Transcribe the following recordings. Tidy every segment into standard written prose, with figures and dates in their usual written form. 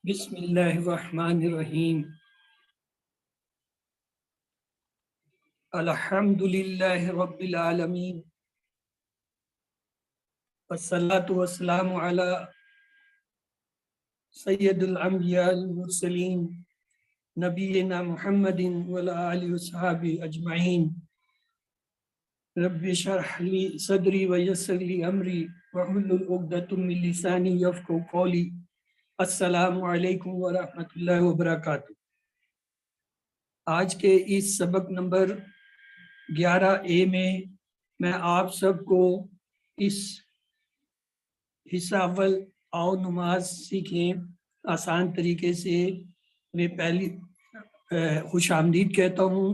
بسم اللہ الرحمن الرحیم الحمد للہ رب العالمین والصلاة والسلام علی سید الانبیاء المرسلین نبینا محمد وعلی آلہ وصحبہ اجمعین رب اشرح لی صدری ویسر لی امری واحلل عقدۃ من لسانی یفقہوا قولی۔ السلام علیکم ورحمۃ اللہ وبرکاتہ۔ آج کے اس سبق نمبر 11A میں آپ سب کو اس حصہ اول آؤ نماز سیکھیں آسان طریقے سے میں پہلی خوش آمدید کہتا ہوں۔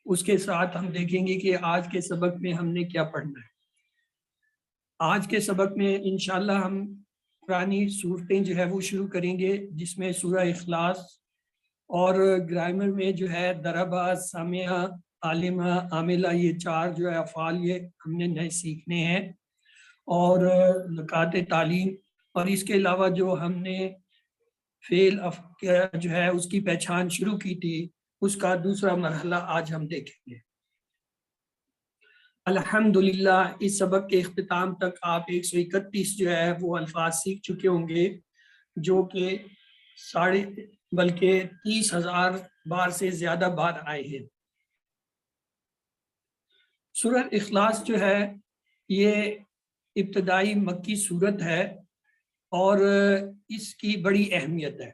اس کے ساتھ ہم دیکھیں گے کہ آج کے سبق میں ہم نے کیا پڑھنا ہے۔ آج کے سبق میں انشاءاللہ ہم پرانی صورتیں جو ہے وہ شروع کریں گے، جس میں سورہ اخلاص اور گرامر میں جو ہے ضربہ، سمع، عالمہ، عاملہ، یہ چار جو ہے افعال یہ ہم نے نئے سیکھنے ہیں، اور نکات تعلیم، اور اس کے علاوہ جو ہم نے فعل جو ہے اس کی پہچان شروع کی تھی، اس کا دوسرا مرحلہ آج ہم دیکھیں گے۔ الحمدللہ اس سبق کے اختتام تک آپ 131 جو ہے وہ الفاظ سیکھ چکے ہوں گے، جو کہ بلکہ 30,000 بار سے زیادہ بار آئے ہیں۔ سورہ اخلاص جو ہے یہ ابتدائی مکی سورت ہے، اور اس کی بڑی اہمیت ہے۔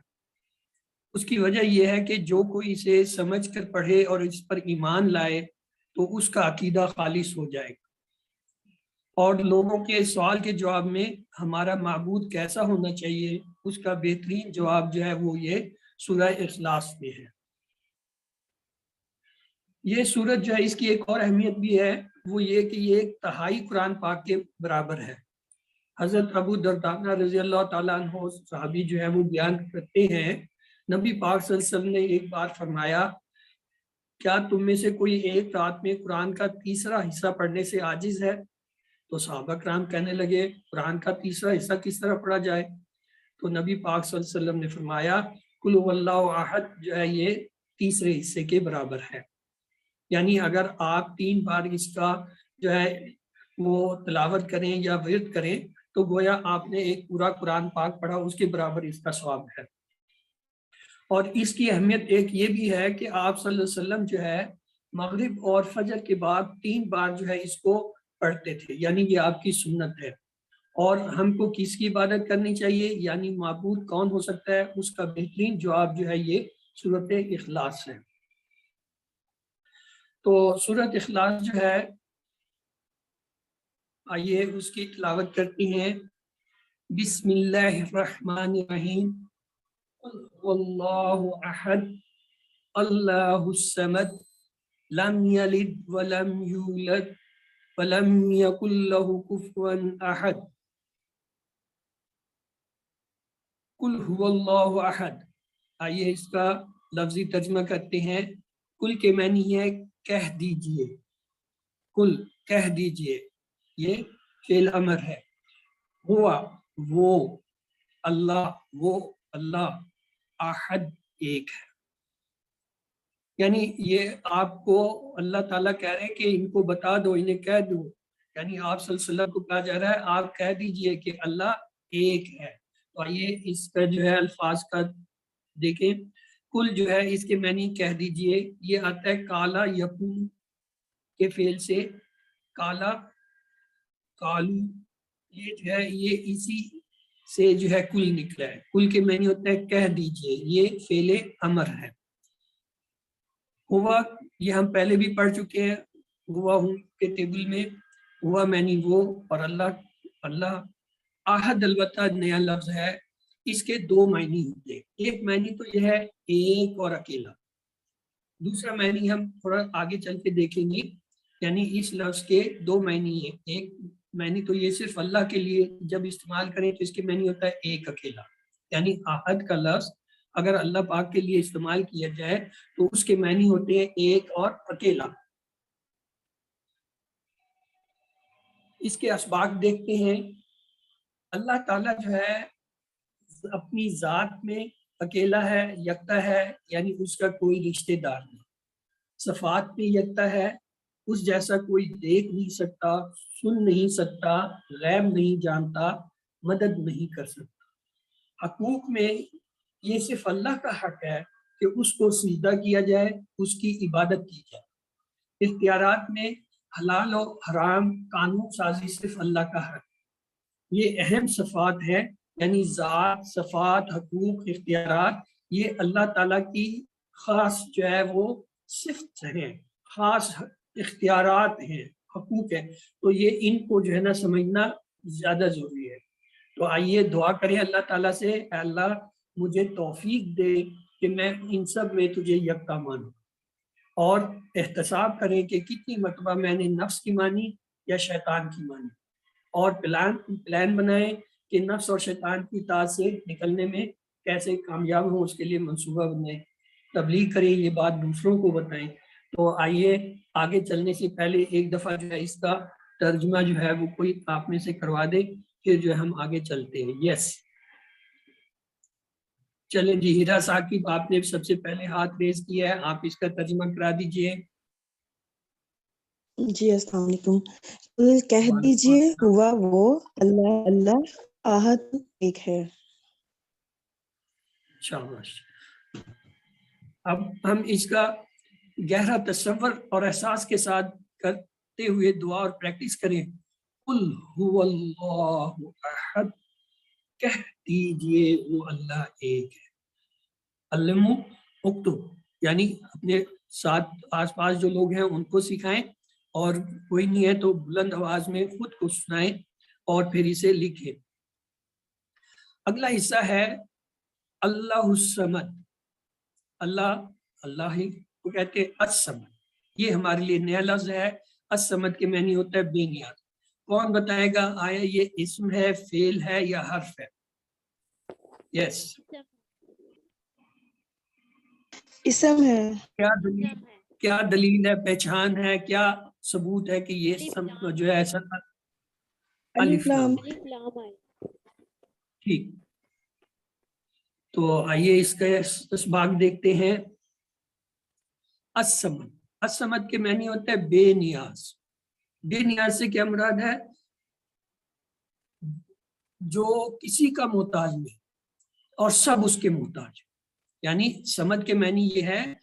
اس کی وجہ یہ ہے کہ جو کوئی اسے سمجھ کر پڑھے اور اس پر ایمان لائے تو اس کا عقیدہ خالص ہو جائے گا، اور لوگوں کے سوال کے جواب میں ہمارا معبود کیسا ہونا چاہیے اس کا بہترین جواب جو ہے وہ یہ سورہ اخلاص میں ہے۔ یہ سورت جو ہے اس کی ایک اور اہمیت بھی ہے، وہ یہ کہ یہ ایک تہائی قرآن پاک کے برابر ہے۔ حضرت ابو درداء رضی اللہ تعالیٰ عنہ صحابی جو ہے وہ بیان کرتے ہیں، نبی پاک صلی اللہ علیہ وسلم نے ایک بار فرمایا، کیا تم میں سے کوئی ایک رات میں قرآن کا تیسرا حصہ پڑھنے سے عاجز ہے؟ تو صحابہ کرام کہنے لگے، قرآن کا تیسرا حصہ کس طرح پڑھا جائے؟ تو نبی پاک صلی اللہ علیہ وسلم نے فرمایا، قل هو اللہ احد جو ہے یہ تیسرے حصے کے برابر ہے۔ یعنی اگر آپ 3 بار اس کا جو ہے وہ تلاوت کریں یا ورد کریں تو گویا آپ نے ایک پورا قرآن پاک پڑھا، اس کے برابر اس کا ثواب ہے۔ اور اس کی اہمیت ایک یہ بھی ہے کہ آپ صلی اللہ علیہ وسلم جو ہے مغرب اور فجر کے بعد 3 بار جو ہے اس کو پڑھتے تھے، یعنی یہ آپ کی سنت ہے۔ اور ہم کو کس کی عبادت کرنی چاہیے، یعنی معبود کون ہو سکتا ہے، اس کا بہترین جواب جو ہے یہ سورۃ اخلاص ہے۔ تو سورۃ اخلاص جو ہے آئیے اس کی تلاوت کرتے ہیں۔ بسم اللہ الرحمن الرحیم، واللہ احد اللہ الصمد لم یلد ولم یولد ولم یکن لہ کفوا احد۔ قل هو اللہ احد، آئیے اس کا لفظی ترجمہ کرتے ہیں۔ کل کے معنی ہے کہہ دیجئے، کل کہہ دیجئے، یہ فعل امر ہے۔ ہوا وہ، اللہ وہ، اللہ احد ایک ہے۔ یعنی یہ آپ کو اللہ تعالیٰ کہہ رہے ہیں کہ ان کو بتا دو، انہیں کہہ دو، یعنی آپ صلی اللہ علیہ وسلم کو کہا جا رہا ہے آپ کہہ دیجئے کہ اللہ ایک ہے۔ تو آئیے اس کا جو ہے الفاظ کا دیکھیں۔ کل جو ہے اس کے معنی کہہ دیجئے، یہ آتا ہے کالا یقول کے فعل سے، کالا کالو، یہ جو ہے یہ اسی سے جو ہے کل نکلا ہے۔ کل کے معنی ہوتا ہے کہہ دیجئے، یہ فعل امر ہے۔ ہوا یہ ہم پہلے بھی پڑھ چکے ہیں، ہوا ہوں کے ٹیبل میں، ہوا معنی وہ، اور اللہ احد البتہ نیا لفظ ہے، اس کے 2 معنی ہوتے ہیں۔ ایک معنی تو یہ ہے ایک اور اکیلا، دوسرا معنی ہم تھوڑا آگے چل کے دیکھیں گے، یعنی اس لفظ کے 2 معنی ہیں۔ ایک معنی تو یہ صرف اللہ کے لیے جب استعمال کریں تو اس کے معنی ہوتا ہے ایک اکیلا، یعنی احد کا لفظ اگر اللہ پاک کے لیے استعمال کیا جائے تو اس کے معنی ہوتے ہیں ایک اور اکیلا۔ اس کے اسباق دیکھتے ہیں۔ اللہ تعالیٰ جو ہے اپنی ذات میں اکیلا ہے، یکتا ہے، یعنی اس کا کوئی رشتہ دار نہیں. صفات میں یکتا ہے، اس جیسا کوئی دیکھ نہیں سکتا، سن نہیں سکتا، غیب نہیں جانتا، مدد نہیں کر سکتا. حقوق میں یہ صرف اللہ کا حق ہے کہ اس کو سجدہ کیا جائے، اس کی عبادت کی جائے. اختیارات میں حلال و حرام قانون سازی صرف اللہ کا حق. یہ اہم صفات ہے، یعنی ذات، صفات، حقوق، اختیارات، یہ اللہ تعالیٰ کی خاص جو ہے وہ صفت ہیں، خاص اختیارات ہیں، حقوق ہیں. تو یہ ان کو جو ہے نا سمجھنا زیادہ ضروری ہے. تو آئیے دعا کریں اللہ تعالیٰ سے، اے اللہ مجھے توفیق دے کہ میں ان سب میں تجھے یکتا مانوں، اور احتساب کریں کہ کتنی مرتبہ میں نے نفس کی مانی یا شیطان کی مانی، اور پلان بنائیں کہ نفس اور شیطان کی اطاعت سے نکلنے میں کیسے کامیاب ہوں، اس کے لیے منصوبہ بنائیں. تبلیغ کریں، یہ بات دوسروں کو بتائیں. تو آئیے آگے چلنے سے پہلے ایک دفعہ جو ہے اس کا ترجمہ جو ہے وہ کوئی آپ میں سے کروا دے، پھر جو ہے ہم آگے چلتے ہیں. یس چلیں جی، ہیرا ثاقب آپ نے سب سے پہلے ہاتھ ریز کیا ہے، آپ اس کا ترجمہ کرا دیجئے. جی السلام علیکم. کہہ دیجئے ہوا وہ اللہ اللہ احد ایک ہے. شاباش. اب ہم اس کا گہرا تصور اور احساس کے ساتھ کرتے ہوئے دعا اور پریکٹس کریں. قل هو اللہ احد، کہہ دیجئے وہ اللہ ایک ہے. علموا اکتب، یعنی اپنے ساتھ آس پاس جو لوگ ہیں ان کو سکھائیں، اور کوئی نہیں ہے تو بلند آواز میں خود کو سنائیں اور پھر اسے لکھیں. اگلا حصہ ہے اللہ الصمد. اللہ ہی کو کہتے ہیں الصمد. یہ ہمارے لیے نیا لفظ ہے. الصمد کے معنی ہوتا ہے بے نیاز. کون بتائے گا آیا یہ اسم ہے، فعل ہے یا حرف ہے؟ یس اسم ہے. کیا دلیل ہے، پہچان ہے، کیا ثبوت ہے کہ یہ جو ہے ایسا الف لام. ٹھیک، تو آئیے اس کا اسباق دیکھتے ہیں. الصمد، الصمد کے معنی ہوتا ہے بے نیاز. بے نیاز سے کیا مراد ہے؟ جو کسی کا محتاج نہیں اور سب اس کے محتاج. یعنی صمد کے معنی یہ ہے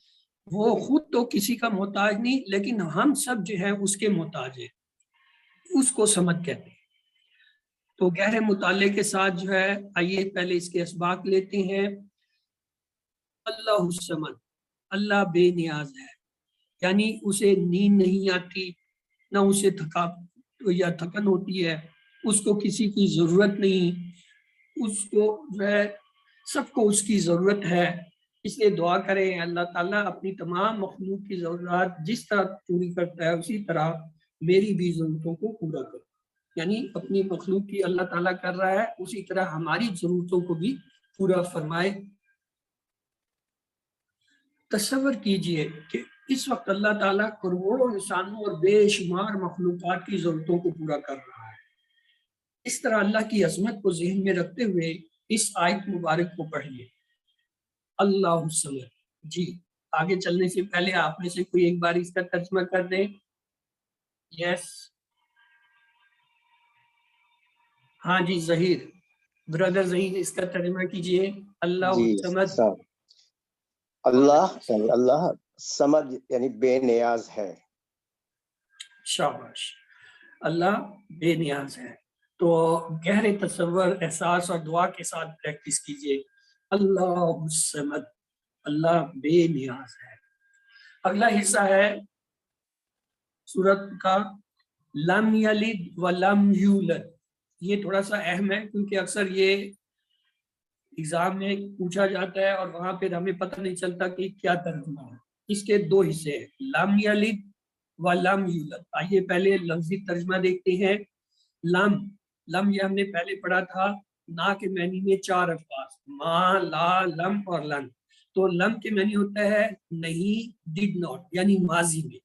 وہ خود تو کسی کا محتاج نہیں، لیکن ہم سب جو ہیں اس کے محتاج ہیں، اس کو صمد کہتے ہیں. تو گہرے مطالعے کے ساتھ جو ہے آئیے پہلے اس کے اسباق لیتے ہیں. اللہ الصمد، اللہ بے نیاز ہے، یعنی اسے نیند نہیں آتی، نہ اسے تھکن ہوتی ہے، اس کو کسی کی ضرورت نہیں، اس کو جو ہے سب کو اس کی ضرورت ہے. اس لیے دعا کریں اللہ تعالیٰ اپنی تمام مخلوق کی ضرورت جس طرح پوری کرتا ہے اسی طرح میری بھی ضرورتوں کو پورا کرو. یعنی اپنی مخلوق کی اللہ تعالیٰ کر رہا ہے، اسی طرح ہماری ضرورتوں کو بھی پورا فرمائے. تصور کیجئے کہ اس وقت اللہ تعالیٰ کروڑوں انسانوں اور بے شمار مخلوقات کی ضرورتوں کو پورا کر رہا ہے. اس طرح اللہ کی عظمت کو ذہن میں رکھتے ہوئے اس آیت مبارک کو پڑھیے. اللہ الصمد. جی آگے چلنے سے پہلے آپ میں سے کوئی ایک بار اس کا ترجمہ کر دیں. یس ہاں جی ظہیر، برادر ظہیر اس کا ترجمہ کیجئے. اللہ الصمد. اللہ صمد یعنی بے نیاز ہے. شاباش. اللہ بے نیاز ہے. تو گہرے تصور، احساس اور دعا کے ساتھ پریکٹس کیجئے. اللہ الصمد، اللہ بے نیاز ہے. اگلا حصہ ہے سورت کا لم یلد ولم یولد. یہ تھوڑا سا اہم ہے کیونکہ اکثر یہ ایگزام میں پوچھا جاتا ہے اور وہاں پھر ہمیں پتہ نہیں چلتا کہ کیا ترجمہ ہے. اس کے دو حصے ہیں، لم یلد ولم یولد. آئیے پہلے لفظی ترجمہ دیکھتے ہیں. لم یہ ہم نے پہلے پڑھا تھا، نا کے معنی میں چار الفاظ، ما، لا، لم اور لن. تو لم کے معنی ہوتا ہے نہیں، ڈڈ ناٹ، یعنی ماضی میں.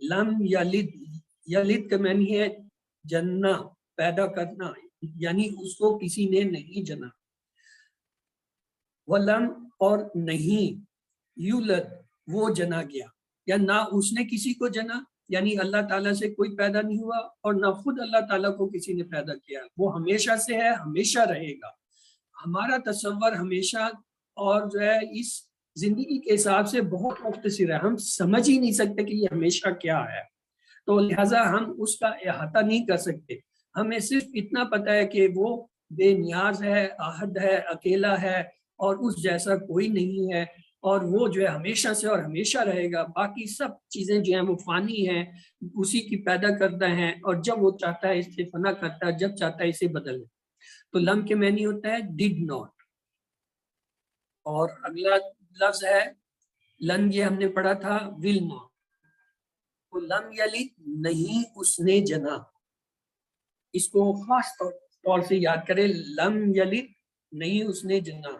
لم یلد، یلد کا معنی ہے جننا، پیدا کرنا، یعنی اس کو کسی نے نہیں جنا. ولم اور نہیں یولد وہ جنا گیا، یا نہ اس نے کسی کو جنا، یعنی اللہ تعالیٰ سے کوئی پیدا نہیں ہوا اور نہ خود اللہ تعالیٰ کو کسی نے پیدا کیا، وہ ہمیشہ سے ہے، ہمیشہ رہے گا۔ ہمارا تصور ہمیشہ اور جو ہے اس زندگی کے حساب سے بہت مختصر ہے، ہم سمجھ ہی نہیں سکتے کہ یہ ہمیشہ کیا ہے، تو لہٰذا ہم اس کا احاطہ نہیں کر سکتے۔ ہمیں صرف اتنا پتہ ہے کہ وہ بے نیاز ہے، احد ہے، اکیلا ہے اور اس جیسا کوئی نہیں ہے، اور وہ جو ہے ہمیشہ سے اور ہمیشہ رہے گا۔ باقی سب چیزیں جو ہیں وہ فانی ہیں، اسی کی پیدا کرتا ہے، اور جب وہ چاہتا ہے اسے فنا کرتا ہے، جب چاہتا ہے اسے بدل۔ تو لم کے معنی ہوتا ہے ڈڈ ناٹ، اور اگلا لفظ ہے لن، یہ ہم نے پڑھا تھا ول ناٹ۔ تو لم یلد نہیں اس نے جنا، اس کو خاص طور سے یاد کرے، لم یلد نہیں اس نے جنا۔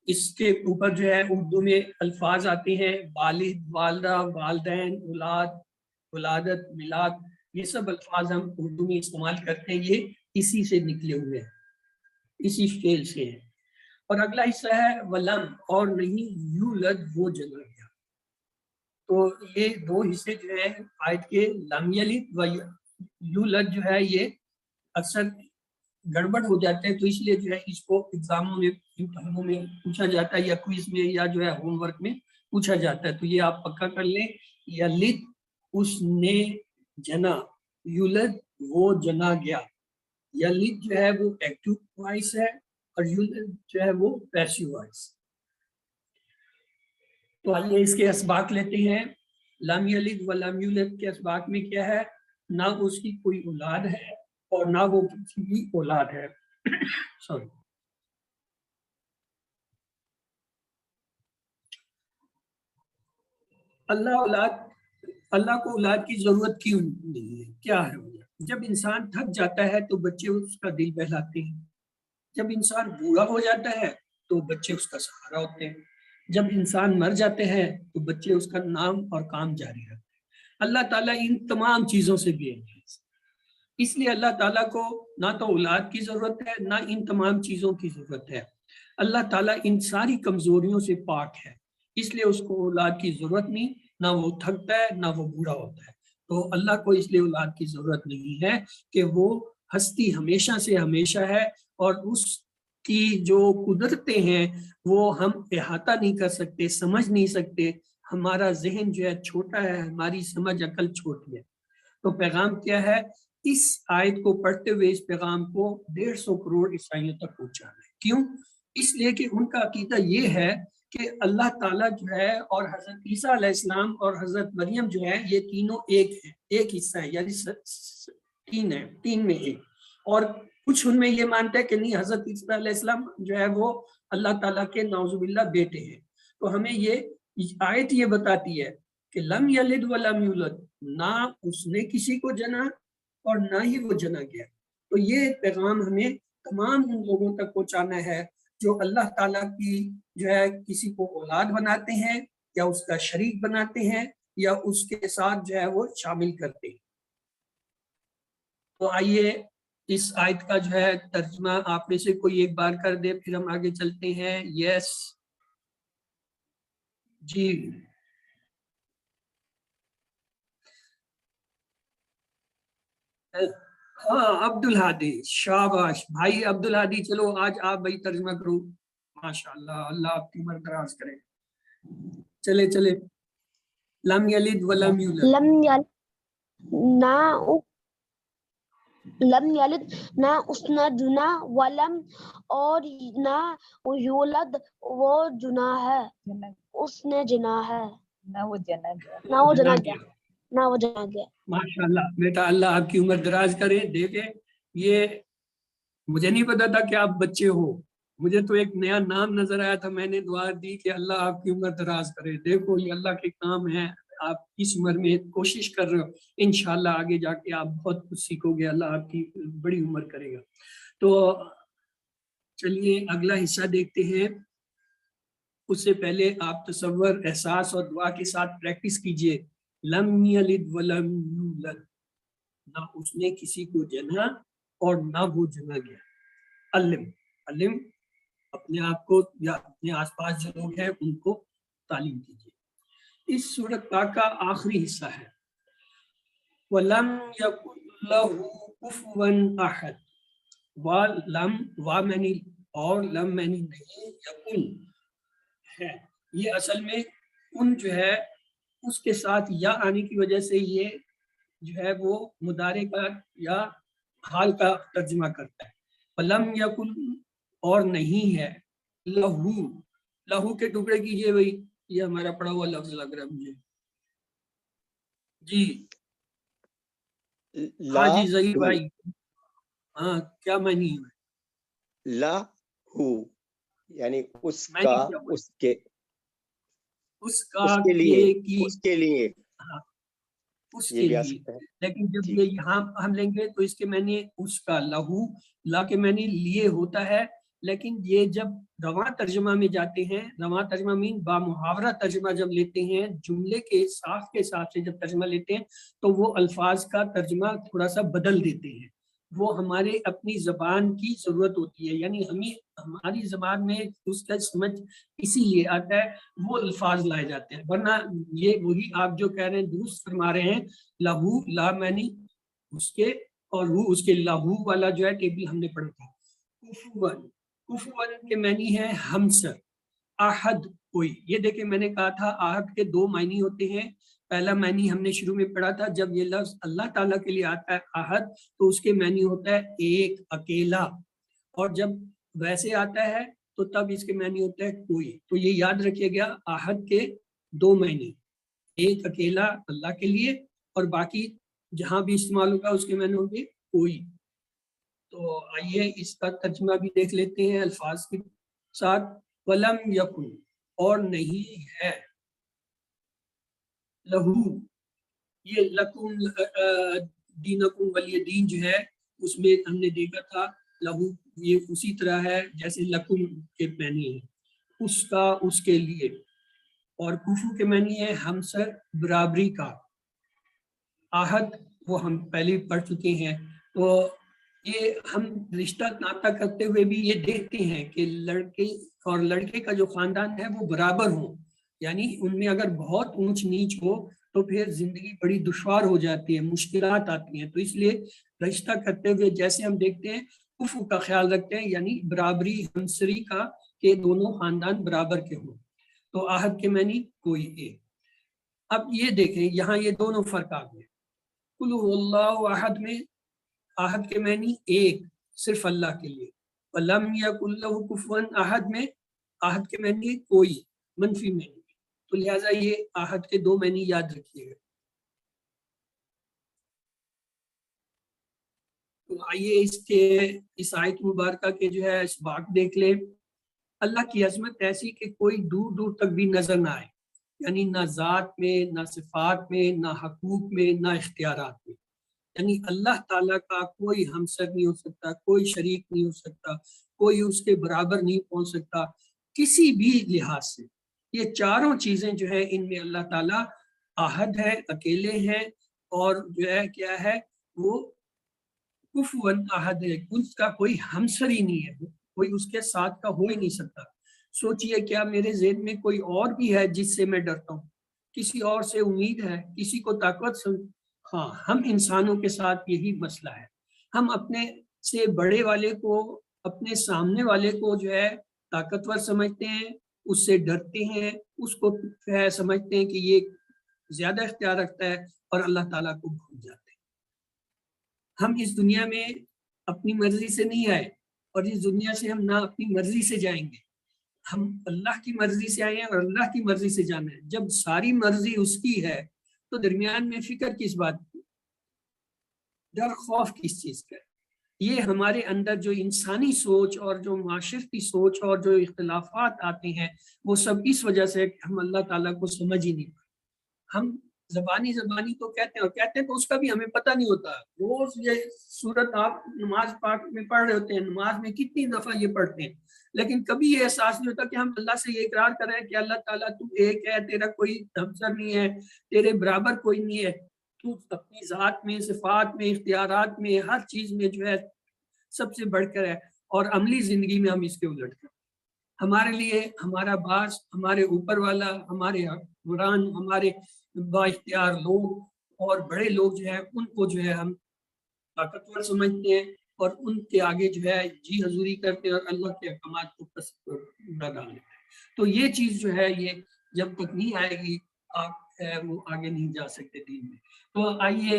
اس کے اوپر جو ہے اردو میں الفاظ آتے ہیں والد، والدہ، والدین، اولاد، ولادت، میلاد، یہ سب الفاظ ہم اردو میں استعمال کرتے ہیں، یہ اسی سے نکلے ہوئے ہیں، اسی فعل سے ہے۔ اور اگلا حصہ ہے ولم، اور نہیں یولد وہ جنا گیا۔ تو یہ دو حصے جو ہیں آیت کے، لم یلد و یولد جو ہے یہ اکثر گڑبڑ ہو جاتے ہیں، تو اس لیے جو ہے اس کو ایگزاموں میں، امتحانوں میں پوچھا جاتا ہے، یا کوئز میں، یا جو ہے ہوم ورک میں پوچھا جاتا ہے، تو یہ آپ پکا کر لیں۔ یلد اس نے جنا، یولد وہ جنا گیا۔ یلد جو ہے وہ ایکٹیو وائس ہے، اور یولد جو ہے وہ پیسیو وائس۔ تو آئیے اس کے اسباق لیتے ہیں۔ لم یلد و لم یولد کے اسباق میں کیا ہے؟ نہ اس کی کوئی اولاد ہے اور نہ وہ کسی کی اولاد ہے۔ سوری، اللہ کو اولاد کی ضرورت کیوں نہیں ہے؟ کیا ہے وجہ؟ جب انسان تھک جاتا ہے تو بچے اس کا دل بہلاتے ہیں، جب انسان بوڑھا ہو جاتا ہے تو بچے اس کا سہارا ہوتے ہیں، جب انسان مر جاتے ہیں تو بچے اس کا نام اور کام جاری رکھتے ہیں۔ اللہ تعالیٰ ان تمام چیزوں سے بے نیاز، اس لیے اللہ تعالیٰ کو نہ تو اولاد کی ضرورت ہے، نہ ان تمام چیزوں کی ضرورت ہے۔ اللہ تعالیٰ ان ساری کمزوریوں سے پاک ہے، اس لیے اس کو اولاد کی ضرورت نہیں، نہ وہ تھکتا ہے نہ وہ بوڑھا ہوتا ہے۔ تو اللہ کو اس لیے اولاد کی ضرورت نہیں ہے کہ وہ ہستی ہمیشہ سے ہمیشہ ہے، اور اس کی جو قدرتیں ہیں وہ ہم احاطہ نہیں کر سکتے، سمجھ نہیں سکتے۔ ہمارا ذہن جو ہے چھوٹا ہے، ہماری سمجھ عقل چھوٹی ہے۔ تو پیغام کیا ہے؟ اس آیت کو پڑھتے ہوئے اس پیغام کو 150 کروڑ عیسائیوں تک پہنچانا ہے۔ کیوں؟ اس لیے کہ ان کا عقیدہ یہ ہے کہ اللہ تعالیٰ جو ہے اور حضرت عیسیٰ علیہ السلام اور حضرت مریم جو ہے یہ تینوں ایک ہیں، ایک حصہ ہے، یعنی تین ہے، تین میں ایک۔ اور کچھ ان میں یہ مانتا ہے کہ نہیں، حضرت عیسیٰ علیہ السلام جو ہے وہ اللہ تعالیٰ کے نعوذ باللہ بیٹے ہیں۔ تو ہمیں یہ آیت یہ بتاتی ہے کہ لم یلد ولم یولد، نہ اس نے کسی کو جنا اور نہ ہی وہ جنا گیا۔ تو یہ پیغام ہمیں تمام ان لوگوں تک پہنچانا ہے جو اللہ تعالیٰ کی جو ہے کسی کو اولاد بناتے ہیں، یا اس کا شریک بناتے ہیں، یا اس کے ساتھ جو ہے وہ شامل کرتے ہیں۔ تو آئیے اس آیت کا جو ہے ترجمہ آپ میں سے کوئی ایک بار کر دے، پھر ہم آگے چلتے ہیں۔ یس جی، ہاں عبد الہادی، شاباش بھائی عبد الہادی، چلو آج آپ بھائی ترجمہ کرو۔ ماشاءاللہ، اللہ آپ کی عمر دراز کرے۔ چلے چلے، لم یلد ولم یولد، لم یلد نہ اس نے جنا، ولم اور نہ یولد وہ جنا ہے، اس نے جنا ہے، نہ وہ جنا گیا۔ ماشاءاللہ بیٹا، اللہ آپ کی عمر دراز کرے۔ دیکھیں، یہ مجھے نہیں پتا تھا کہ آپ بچے ہو، مجھے تو ایک نیا نام نظر آیا تھا، میں نے دعا دی کہ اللہ آپ کی عمر دراز کرے۔ دیکھو یہ اللہ کے کام ہے، آپ اس عمر میں کوشش کر رہے ہو، انشاءاللہ آگے جا کے آپ بہت کچھ سیکھو گے، اللہ آپ کی بڑی عمر کرے گا۔ تو چلیے اگلا حصہ دیکھتے ہیں۔ اس سے پہلے آپ تصور، احساس اور دعا کے ساتھ پریکٹس کیجئے۔ لم یلد ولم یولد، نہ اس نے کسی کو جنا اور نہ وہ جنا گیا۔ علم اپنے آپ کو یا اپنے آس پاس جو لوگ ہیں ان کو تعلیم دیجیے۔ اس سورت پاک کا آخری حصہ ہے وَلَمْ يَكُنْ لَهُ كُفُوًا أَحَدٌ۔ وا معنی اور لم معنی نہیں، یکن ہے، یہ اصل میں ان جو ہے اس کے ساتھ یا آنے کی وجہ سے یہ جو ہے وہ مضارع کا یا حال کا ترجمہ کرتا ہے۔ فلم یکن اور نہیں ہے، لہو لہو کے ٹکڑے کیجئے بھائی، یہ ہمارا پڑھا ہوا لفظ لگ رہا ہے مجھے جی۔ ہاں جی ظہیر بھائی، ہاں کیا معنی ہے؟ لا ہو یعنی اس معنی کا، کیا ہوا؟ اس کے، اس کا، اس کے لیے، کی، اس کے لیے، ہاں، اس یہ کے بھی آ لیے۔ سکتا ہے لیکن جب جی۔ یہ یہاں ہم لیں گے تو اس کے معنی اس کا، لہو لا کے معنی لیے ہوتا ہے، لیکن یہ جب رواں ترجمہ میں جاتے ہیں، رواں ترجمہ مین با محاورہ ترجمہ جب لیتے ہیں، جملے کے صاف کے حساب سے جب ترجمہ لیتے ہیں تو وہ الفاظ کا ترجمہ تھوڑا سا بدل دیتے ہیں، وہ ہمارے اپنی زبان کی ضرورت ہوتی ہے، یعنی ہمیں ہماری زبان میں اس کا سمجھ اسی لیے آتا ہے وہ الفاظ لائے جاتے ہیں، ورنہ یہ وہی آپ جو کہہ رہے ہیں درست فرما رہے ہیں، لہو لا معنی اس کے اور وہ اس کے، لہو والا جو ہے ٹیبل ہم نے پڑھا تھا۔ کفوان، کفوان کے معنی ہے ہمسر، احد کوئی، یہ دیکھیں میں نے کہا تھا احد کے دو معنی ہوتے ہیں، پہلا معنی ہم نے شروع میں پڑھا تھا، جب یہ لفظ اللہ تعالیٰ کے لیے آتا ہے احد تو اس کے معنی ہوتا ہے ایک، اکیلا، اور جب ویسے آتا ہے تو تب اس کے معنی ہوتا ہے کوئی۔ تو یہ یاد رکھیے گا، احد کے دو معنی، ایک اکیلا اللہ کے لیے، اور باقی جہاں بھی استعمال ہوگا اس کے معنی ہوں گے کوئی۔ تو آئیے اس کا ترجمہ بھی دیکھ لیتے ہیں الفاظ کے ساتھ۔ وَلَمْ يَكُنْ اور نہیں ہے، لہو یہ لکم دینکم ولی دین جو ہے اس میں ہم نے دیکھا تھا لہو یہ اسی طرح ہے جیسے لکم کے معنی ہے، اس کا، اس کے لیے، اور کفو کے معنی ہے ہمسر، برابری کا، آہد وہ ہم پہلے پڑھ چکے ہیں۔ تو یہ ہم رشتہ ناطہ کرتے ہوئے بھی یہ دیکھتے ہیں کہ لڑکے اور لڑکے کا جو خاندان ہے وہ برابر ہوں، یعنی ان میں اگر بہت اونچ نیچ ہو تو پھر زندگی بڑی دشوار ہو جاتی ہے، مشکلات آتی ہیں، تو اس لیے رشتہ کرتے ہوئے جیسے ہم دیکھتے ہیں کفو کا خیال رکھتے ہیں، یعنی برابری، ہمسری کا، کہ دونوں خاندان برابر کے ہوں۔ تو آہد کے معنی کوئی ایک۔ اب یہ دیکھیں یہاں یہ دونوں فرق آ گئے، قل هو اللہ احد میں احد کے معنی ایک، صرف اللہ کے لیے، وَلَمْ يَكُنْ لَهُ كُفُوًا احد میں احد کے معنی کوئی، منفی معنی، تو لہٰذا یہ احد کے دو معنی یاد رکھیے گا۔ تو آئیے اس آیت مبارکہ کے جو ہے اسباق دیکھ لیں۔ اللہ کی عظمت ایسی کہ کوئی دور دور تک بھی نظر نہ آئے، یعنی نہ ذات میں، نہ صفات میں، نہ حقوق میں، نہ اختیارات میں، یعنی اللہ تعالیٰ کا کوئی ہمسر نہیں ہو سکتا، کوئی شریک نہیں ہو سکتا، کوئی اس کے برابر نہیں پہنچ سکتا کسی بھی لحاظ سے۔ یہ چاروں چیزیں جو ہے ان میں اللہ تعالیٰ احد ہے، اکیلے ہیں، اور جو ہے کیا ہے وہ کفواً احد ہے، اس کا کوئی ہمسر ہی نہیں ہے، کوئی اس کے ساتھ کا ہو ہی نہیں سکتا۔ سوچئے کیا میرے ذہن میں کوئی اور بھی ہے جس سے میں ڈرتا ہوں، کسی اور سے امید ہے، کسی کو طاقت سے؟ ہاں، ہم انسانوں کے ساتھ یہی مسئلہ ہے، ہم اپنے سے بڑے والے کو، اپنے سامنے والے کو جو ہے طاقتور سمجھتے ہیں، اس سے ڈرتے ہیں، اس کو سمجھتے ہیں کہ یہ زیادہ اختیار رکھتا ہے، اور اللہ تعالیٰ کو بھول جاتے ہیں۔ ہم اس دنیا میں اپنی مرضی سے نہیں آئے، اور اس دنیا سے ہم نہ اپنی مرضی سے جائیں گے، ہم اللہ کی مرضی سے آئے ہیں اور اللہ کی مرضی سے جانا ہے۔ جب ساری مرضی اس کی ہے تو درمیان میں فکر کس بات کی، ڈر خوف کس چیز کا ہے؟ یہ ہمارے اندر جو انسانی سوچ اور جو معاشرتی سوچ اور جو اختلافات آتے ہیں وہ سب اس وجہ سے کہ ہم اللہ تعالیٰ کو سمجھ ہی نہیں پاتے۔ ہم زبانی تو کہتے ہیں، اور کہتے ہیں تو اس کا بھی ہمیں پتہ نہیں ہوتا۔ روز یہ صورت آپ نماز پاک میں پڑھ رہے ہوتے ہیں، نماز میں کتنی دفعہ یہ پڑھتے ہیں، لیکن کبھی یہ احساس نہیں ہوتا کہ ہم اللہ سے یہ اقرار کر رہے ہیں کہ اللہ تعالیٰ تو ایک ہے، تیرا کوئی ہمسر نہیں ہے، تیرے برابر کوئی نہیں ہے، تو اپنی ذات میں، صفات میں، اختیارات میں، ہر چیز میں جو ہے سب سے بڑھ کر ہے، اور عملی زندگی میں ہم اس کے الٹ کریں۔ ہمارے لیے ہمارا باس، ہمارے اوپر والا، ہمارے حکمران، ہمارے با اختیار لوگ اور بڑے لوگ جو ہے ان کو جو ہے ہم طاقتور سمجھتے ہیں اور ان کے آگے جو ہے جی حضوری کرتے ہیں اور اللہ کے احکامات کو ڈال دیتے ہیں. تو یہ چیز جو ہے یہ جب تک نہیں آئے گی آپ وہ آگے نہیں جا سکتے دین میں. تو آئیے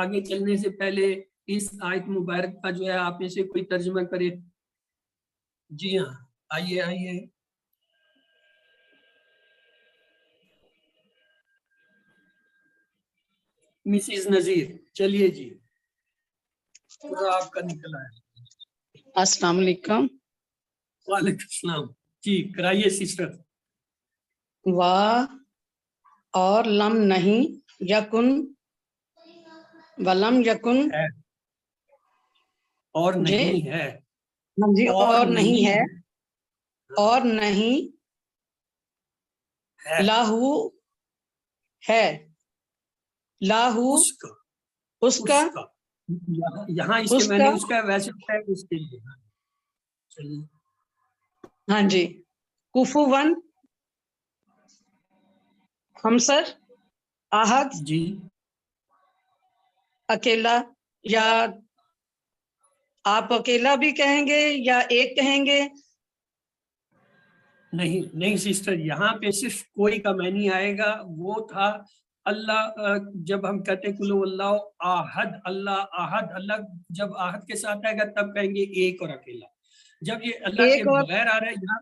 آگے چلنے سے پہلے اس آیت مبارک کا جو ہے آپ میں سے کوئی ترجمہ کرے. جی ہاں آئیے آئیے. مسز نذیر چلیے جی پورا آپ کا نکلا ہے. السلام علیکم. وعلیکم السلام. جی کرائیے سسٹر. وا اور لم نہیں، یکن ولم یکن ہے اور جی نہیں ہے. ہاں جی اور نہیں ہے، اور نہیں ہے لاہو ہے، لاہو اس کا اس کا یہاں اس کے اس میں کا نے اس کا ویسے ہے اس کے لیے. چلیے ہاں جی کفوون ہمسر احد جی اکیلا، یا آپ اکیلا بھی کہیں گے یا ایک کہیں گے؟ نہیں سسٹر یہاں پہ صرف کوئی کا معنی آئے گا. وہ تھا اللہ جب ہم کہتے ہیں کلو اللہ احد، اللہ احد، اللہ جب احد کے ساتھ آئے گا تب کہیں گے ایک اور اکیلا. جب یہ اللہ کے ایک اور بغیر آ رہا ہے یہاں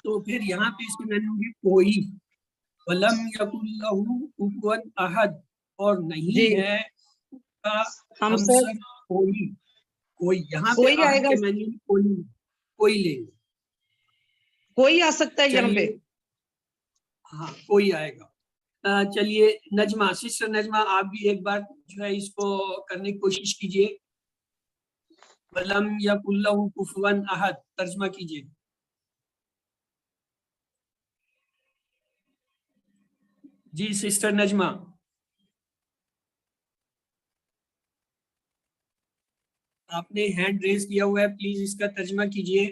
تو پھر یہاں پہ اس کی معنی ہوگی کوئی. ولم یکن لہ کفوا احد اور جی نہیں ہے اس کا ہمسر ہمسر کوئی. یہاں پہ کوئی آئے احد گا، کے معنی کوئی لیں گے. کوئی آ سکتا ہے یہاں پہ. چلیے ہاں کوئی آئے گا. چلیے نجمہ، سسٹر نجمہ آپ بھی ایک بار جو ہے اس کو کرنے کی کوشش کیجئے. ولم یکن لہ کفوا احد ترجمہ کیجئے. جی سسٹر نجمہ آپ نے ہینڈ ریز کیا ہوا ہے، پلیز اس کا ترجمہ کیجئے.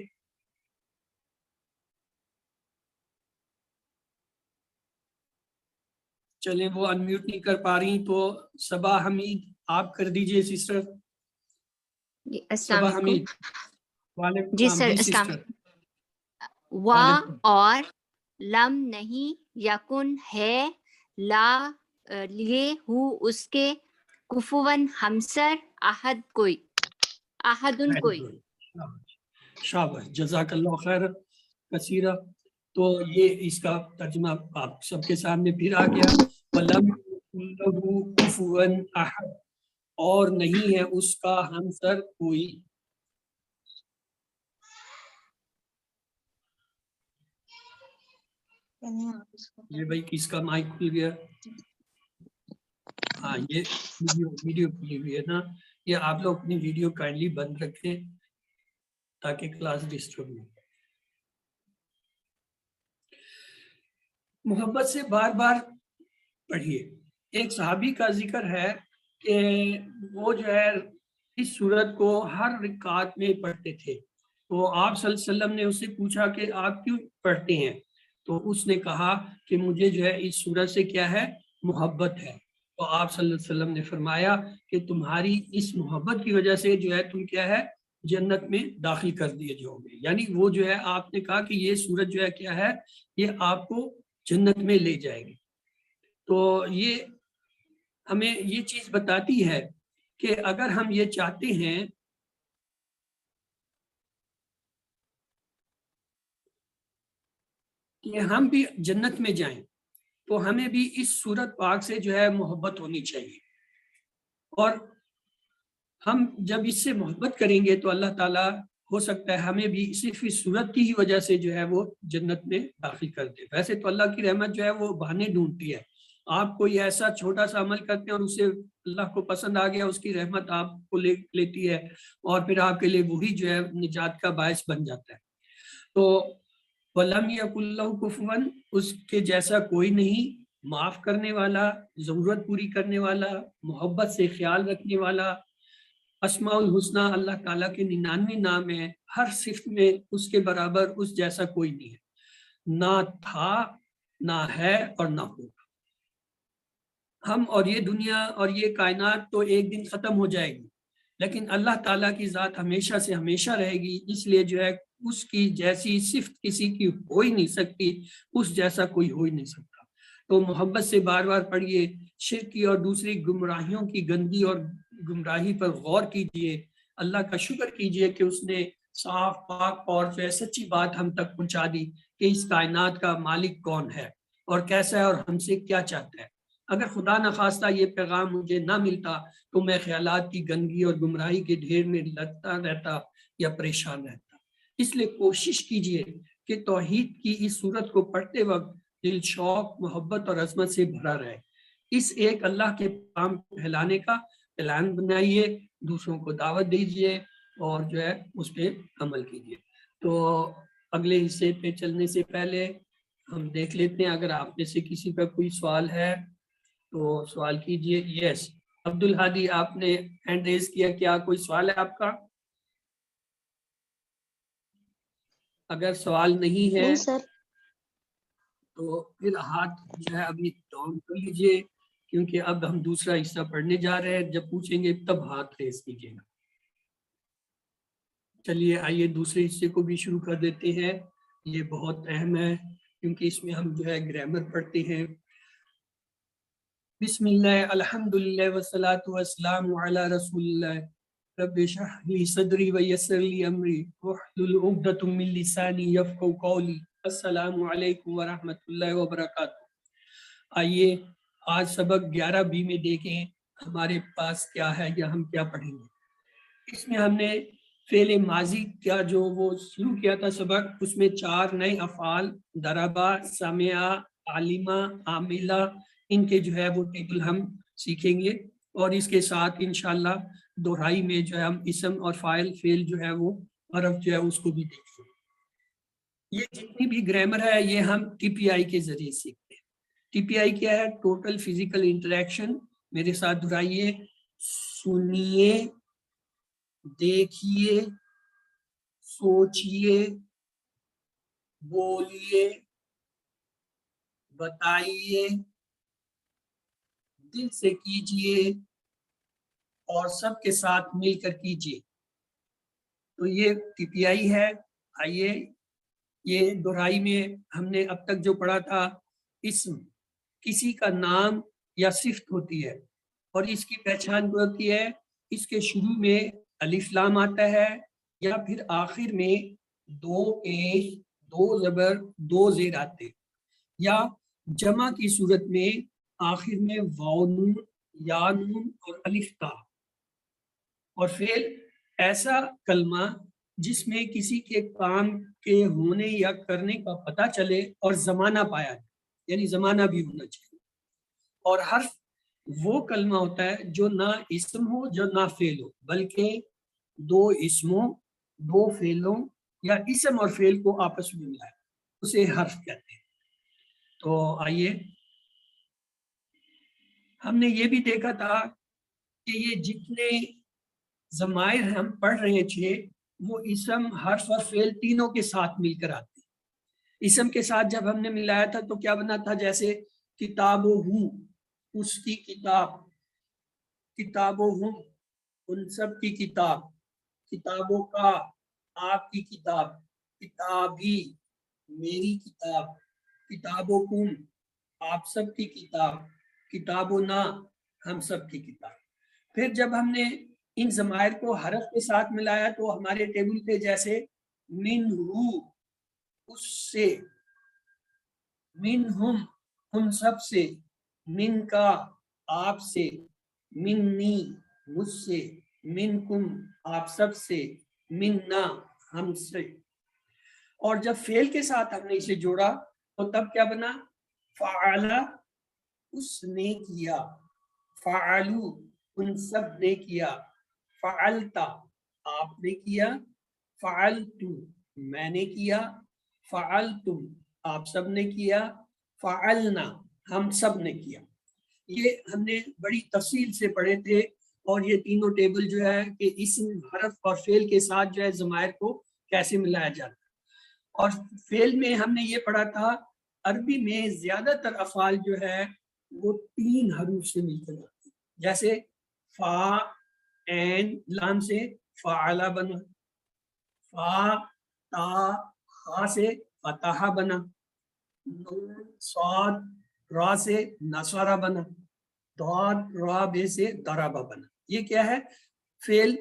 چلیں وہ انمیوٹ نہیں کر پا رہی تو صبا حمید آپ کر دیجئے سسٹر. جی السلام صبا علیکم. حمید. وعلیکم جی السلام. سر جی السلام سسٹر. علیکم. وا اور لم نہیں، یکن ہے، لا لیے ہو اس کے، کفون ہمسر، احد کوئی، احدن کوئی. شاباش جزاک اللہ خیر کثیرہ. تو یہ اس کا ترجمہ آپ سب کے سامنے پھر آ گیا. وَلَمْ يَكُن لَهُ كُفُوًا أَحَدٌ اور نہیں ہے اس کا ہمسر کوئی. یہ بھائی کس کا مائک کھل گیا؟ ہاں یہ ویڈیو کھلی ہوئی ہے نا. یہ آپ لوگ اپنی ویڈیو کائنڈلی بند رکھیں تاکہ کلاس ڈسٹرب نہ ہو. محبت سے بار بار پڑھیے. ایک صحابی کا ذکر ہے کہ وہ جو ہے اس سورت کو ہر رکعت میں پڑھتے تھے. تو آپ صلی اللہ علیہ وسلم نے اس سے پوچھا کہ آپ کیوں پڑھتے ہیں؟ تو اس نے کہا کہ مجھے جو ہے اس سورت سے کیا ہے محبت ہے. تو آپ صلی اللہ علیہ وسلم نے فرمایا کہ تمہاری اس محبت کی وجہ سے جو ہے تم کیا ہے جنت میں داخل کر دیے جاؤ گے. یعنی وہ جو ہے آپ نے کہا کہ یہ سورت جو ہے کیا ہے یہ آپ کو جنت میں لے جائے گی. تو یہ ہمیں یہ چیز بتاتی ہے کہ اگر ہم یہ چاہتے ہیں کہ ہم بھی جنت میں جائیں تو ہمیں بھی اس سورت پاک سے جو ہے محبت ہونی چاہیے. اور ہم جب اس سے محبت کریں گے تو اللہ تعالیٰ ہو سکتا ہے ہمیں بھی صرف اس صورت کی ہی وجہ سے جو ہے وہ جنت میں داخل کر دے. ویسے تو اللہ کی رحمت جو ہے وہ بہانے ڈھونڈتی ہے. آپ کوئی ایسا چھوٹا سا عمل کرتے ہیں اور اسے اللہ کو پسند آ گیا، اس کی رحمت آپ کو لیتی ہے اور پھر آپ کے لیے وہی جو ہے نجات کا باعث بن جاتا ہے. تو وَلَمْ يَكُن لَهُ كُفُوًا اس کے جیسا کوئی نہیں، معاف کرنے والا، ضرورت پوری کرنے والا، محبت سے خیال رکھنے والا، اسماء الحسنہ اللہ تعالیٰ کے 99 نام ہیں، ہر صفت میں اس کے برابر اس جیسا کوئی نہیں ہے، نہ تھا نہ ہے اور نہ ہوگا۔ ہم اور یہ دنیا اور یہ کائنات تو ایک دن ختم ہو جائے گی، لیکن اللہ تعالیٰ کی ذات ہمیشہ سے ہمیشہ رہے گی، اس لیے جو ہے اس کی جیسی صفت کسی کی ہو ہی نہیں سکتی، اس جیسا کوئی ہو ہی نہیں سکتا۔ تو محبت سے بار بار پڑھیے، شرک کی اور دوسری گمراہیوں کی گندی اور گمراہی پر غور کیجئے، اللہ کا شکر کیجئے کہ اس نے صاف پاک اور جو ہے سچی بات ہم تک پہنچا دی کہ اس کائنات کا مالک کون ہے اور کیسا ہے اور ہم سے کیا چاہتا ہے۔ اگر خدا نخواستہ یہ پیغام مجھے نہ ملتا تو میں خیالات کی گندگی اور گمراہی کے ڈھیر میں لگتا رہتا یا پریشان رہتا۔ اس لیے کوشش کیجئے کہ توحید کی اس صورت کو پڑھتے وقت دل شوق، محبت اور عظمت سے بھرا رہے۔ اس ایک اللہ کے پیغام کو پھیلانے کا پلان بنائیے، دوسروں کو دعوت دیجئے اور جو ہے اس پہ عمل کیجئے۔ تو اگلے حصے پہ چلنے سے پہلے ہم دیکھ لیتے ہیں، اگر آپ میں سے کسی کا کوئی سوال ہے تو سوال کیجئے۔ یس عبد الحادی، آپ نے ہینڈ ریز کیا، کیا کوئی سوال ہے آپ کا؟ اگر سوال نہیں ہے نہیں سر۔ تو پھر ہاتھ جو ہے ابھی ڈاؤن کر لیجئے، کیونکہ اب ہم دوسرا حصہ پڑھنے جا رہے ہیں، جب پوچھیں گے تب ہاتھ ریز کیجئے گا۔ چلیے آئیے دوسرے حصے کو بھی شروع کر دیتے ہیں، یہ بہت اہم ہے کیونکہ اس میں ہم جو ہے گرامر پڑھتے ہیں۔ بسم اللہ الحمدللہ والصلاة والسلام علی رسول اللہ، رب اشرح لی صدری ویسر لی امری واحلل عقدۃ من لسانی یفقهوا قولی۔ السلام علیکم ورحمۃ اللہ وبرکاتہ۔ آئیے آج سبق 11B میں دیکھیں ہمارے پاس کیا ہے یا ہم کیا پڑھیں گے۔ اس میں ہم نے فعل ماضی کا جو وہ شروع کیا تھا سبق، اس میں 4 نئے افعال ضربا، سمعا، علما، عاملہ، ان کے جو ہے وہ ٹیبل ہم سیکھیں گے، اور اس کے ساتھ انشاءاللہ دہرائی میں جو ہے ہم اسم اور فاعل فعل جو ہے وہ حرف جو ہے اس کو بھی دیکھیں گے۔ یہ جتنی بھی گرامر ہے یہ ہم TPI کے ذریعے سیکھتے ہیں۔ TPI کیا ہے؟ Total physical interaction. میرے ساتھ دہرائیے، سنیے، دیکھیے، سوچیے، بولیے، بتائیے، دل سے کیجئے اور سب کے ساتھ مل کر کیجئے۔ تو یہ TPI ہے۔ آئیے یہ دہرائی میں ہم نے اب تک جو پڑھا تھا، اسم کسی کا نام یا صفت ہوتی ہے اور اس کی پہچان ہوتی ہے، اس کے شروع میں الف لام آتا ہے یا پھر آخر میں 2 پیش، 2 زبر، 2 زیر آتے، یا جمع کی صورت میں آخر میں واو نون، یا نون اور الف تا۔ اور فعل ایسا کلمہ جس میں کسی کے کام کے ہونے یا کرنے کا پتہ چلے اور زمانہ پایا جائے، یعنی زمانہ بھی ہونا چاہیے۔ اور حرف وہ کلمہ ہوتا ہے جو نہ اسم ہو جو نہ فعل ہو، بلکہ 2 اسموں، 2 فعلوں یا اسم اور فعل کو آپس میں ملائے، اسے حرف کہتے ہیں۔ تو آئیے ہم نے یہ بھی دیکھا تھا کہ یہ جتنے ضمائر ہم پڑھ رہے تھے وہ اسم، حرف اور فعل تینوں کے ساتھ مل کر آتے ہیں۔ اسم کے ساتھ جب ہم نے ملایا تھا تو کیا بنا تھا؟ جیسے کتابو ہوں، اس کی کتاب، کتابو ہوں، ان سب کی کتاب، کتابوں کا، آپ کی کتاب، کتابی، میری کتاب، کتابو کم، آپ سب کی کتاب، کتابنا، ہم سب کی کتاب۔ پھر جب ہم نے ان ضمائر کو حرف کے ساتھ ملایا تو ہمارے ٹیبل پہ جیسے منہو، اس سے، منہم، ہم سب سے، من کا، آپ سے، منی، مجھ سے، منکم، آپ سب سے، مننا، ہم سے۔ اور جب فعل کے ساتھ ہم نے اسے جوڑا تو تب کیا بنا؟ فعلا، اس نے کیا، فعلو، ان سب نے کیا، فعلتا، آپ نے کیا، فعلتو، میں نے کیا، فعلتم، آپ سب نے کیا، فعلنا، ہم سب نے کیا۔ یہ ہم نے بڑی تفصیل سے پڑھے تھے اور یہ تینوں ٹیبل جو ہے کہ اسم حرف اور فعل کے ساتھ جو ہے ضمائر کو کیسے ملایا جاتا ہے. اور فعل میں ہم نے یہ پڑھا تھا عربی میں زیادہ تر افعال جو ہے وہ 3 حروف سے مل کر آتے ہیں. جیسے فا عین لام سے فعلا بنا، فا تا خا سے فتح بنا، نون صاد را سے نصارہ بنا، ضاد را بے سے ضربہ بنا. یہ کیا ہے؟ فعل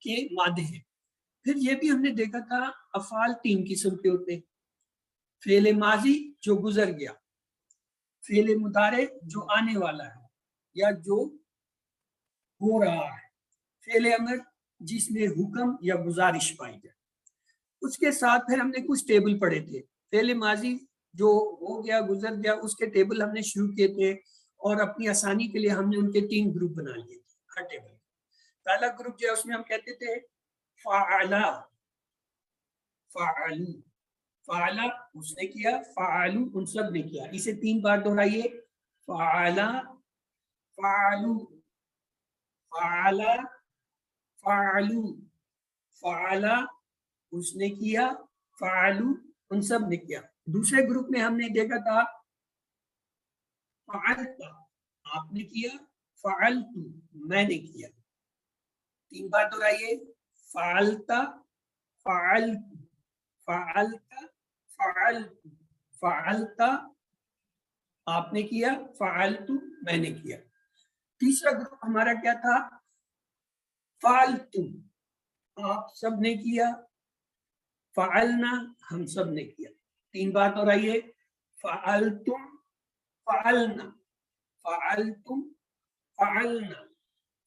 کے مادے ہیں. پھر یہ بھی ہم نے دیکھا تھا افعال 3 قسم کے ہوتے ہیں. فعل ماضی جو گزر گیا، فعل مضارع جو آنے والا ہے یا جو ہو رہا ہے، فعل امر جس میں حکم یا گزارش پائی جائے. اس کے ساتھ پھر ہم نے کچھ ٹیبل پڑھے تھے. فعل ماضی جو ہو گیا گزر گیا اس کے ٹیبل ہم نے شروع کیے تھے، اور اپنی آسانی کے لیے ہم نے ان کے 3 گروپ بنا لیے تھے ہر ٹیبل. پہلا گروپ جو ہے اس میں ہم کہتے تھے فعلا، فعلو، فعلا اس نے کیا، فعلو ان سب نے کیا. اسے 3 بار دہرائیے، فعلا، فعلو، فعلا، فعلو. فعلا اس نے کیا، فعلو ان سب نے کیا. دوسرے گروپ میں ہم نے دیکھا تھا فعلتا آپ نے کیا، فعلتو میں نے کیا. 3 بار دہرائیے، فعلتا، فعلتو، فعلتا، فعلتو، فعلتا آپ نے کیا، فعلتو میں نے کیا. تیسرا گروپ ہمارا کیا تھا؟ فعلتم آپ سب نے کیا، فعلنا ہم سب نے کیا. 3 بار دہرائیے، فعلتم، فعلنا، فعلتم، فعلنا،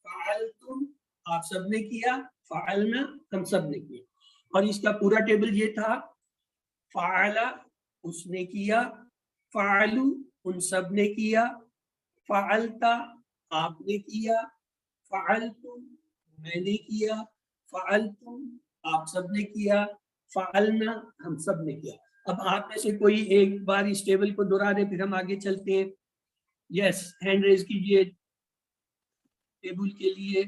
فعلتم آپ سب نے کیا، فعلنا ہم سب نے کیا. اور اس کا پورا ٹیبل یہ تھا، فعلا اس نے کیا، فعلو ان سب نے کیا، فعلتا آپ نے کیا، فعلتم میں نے کیا، فعلتم آپ سب نے کیا، فعلنا ہم سب نے کیا. اب آپ میں سے کوئی ایک بار اس ٹیبل کو دہرا دے، پھر ہم آگے چلتے ہیں. یس ہینڈ ریز کیجئے ٹیبل کے لیے.